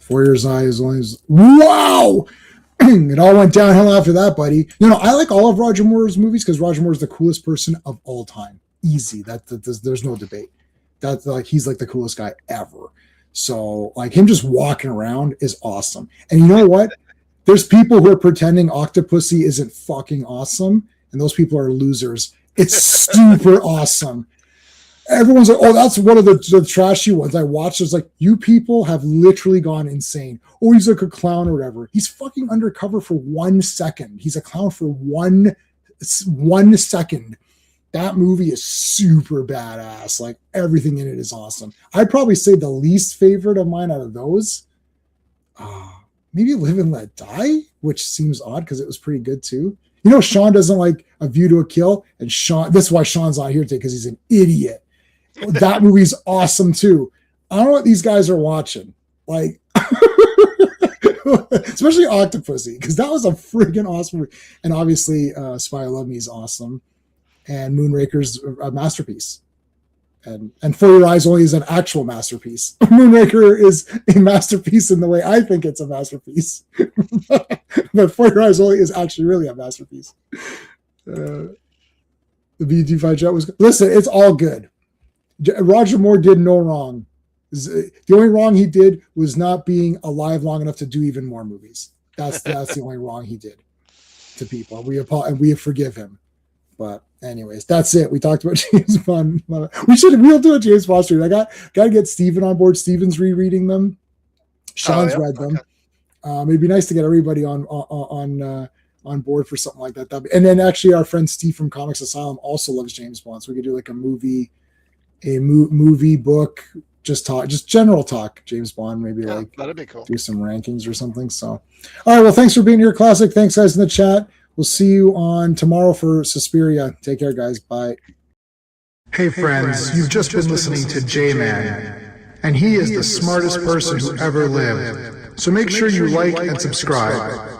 For Your Eyes Only. Wow! It all went downhill after that, buddy. I like all of Roger Moore's movies because Roger Moore is the coolest person of all time. Easy. There's no debate. That's like he's like the coolest guy ever. So like him just walking around is awesome. And you know what? There's people who are pretending Octopussy isn't fucking awesome, and those people are losers. It's super awesome. Everyone's like, oh, that's one of the trashy ones I watched. It's like, you people have literally gone insane. Oh, he's like a clown or whatever. He's fucking undercover for 1 second. He's a clown for one second. That movie is super badass. Like everything in it is awesome. I'd probably say the least favorite of mine out of those, maybe Live and Let Die, which seems odd because it was pretty good too. Sean doesn't like A View to a Kill, and that's why Sean's not here today because he's an idiot. That movie's awesome too. I don't know what these guys are watching, like, especially Octopussy, because that was a freaking awesome movie. And obviously, Spy Who Loved Me is awesome, and Moonraker's a masterpiece. And For Your Eyes Only is an actual masterpiece. Moonraker is a masterpiece in the way I think it's a masterpiece, but For Your Eyes Only is actually really a masterpiece. The BD5 jet was good. Listen, it's all good. Roger Moore did no wrong. The only wrong he did was not being alive long enough to do even more movies. That's the only wrong he did to people. And we forgive him. But anyways, that's it. We talked about James Bond. We'll do a James Bond stream. I got to get Steven on board. Steven's rereading them. Sean's
yeah?
read them.
Okay.
It'd be nice to get everybody on board for something like that. And then actually, our friend Steve from Comics Asylum also loves James Bond, so we could do like a movie book, just general talk James Bond, maybe
Yeah,
like
that'd be cool.
do some rankings or something. So, all right, well, thanks for being here, Classic. Thanks, guys, in the chat. We'll see you on tomorrow for Suspiria. Take care, guys. Bye.
Hey friends, you've just been listening to J-Man, and he is the smartest person who ever lived. So make sure you like and subscribe.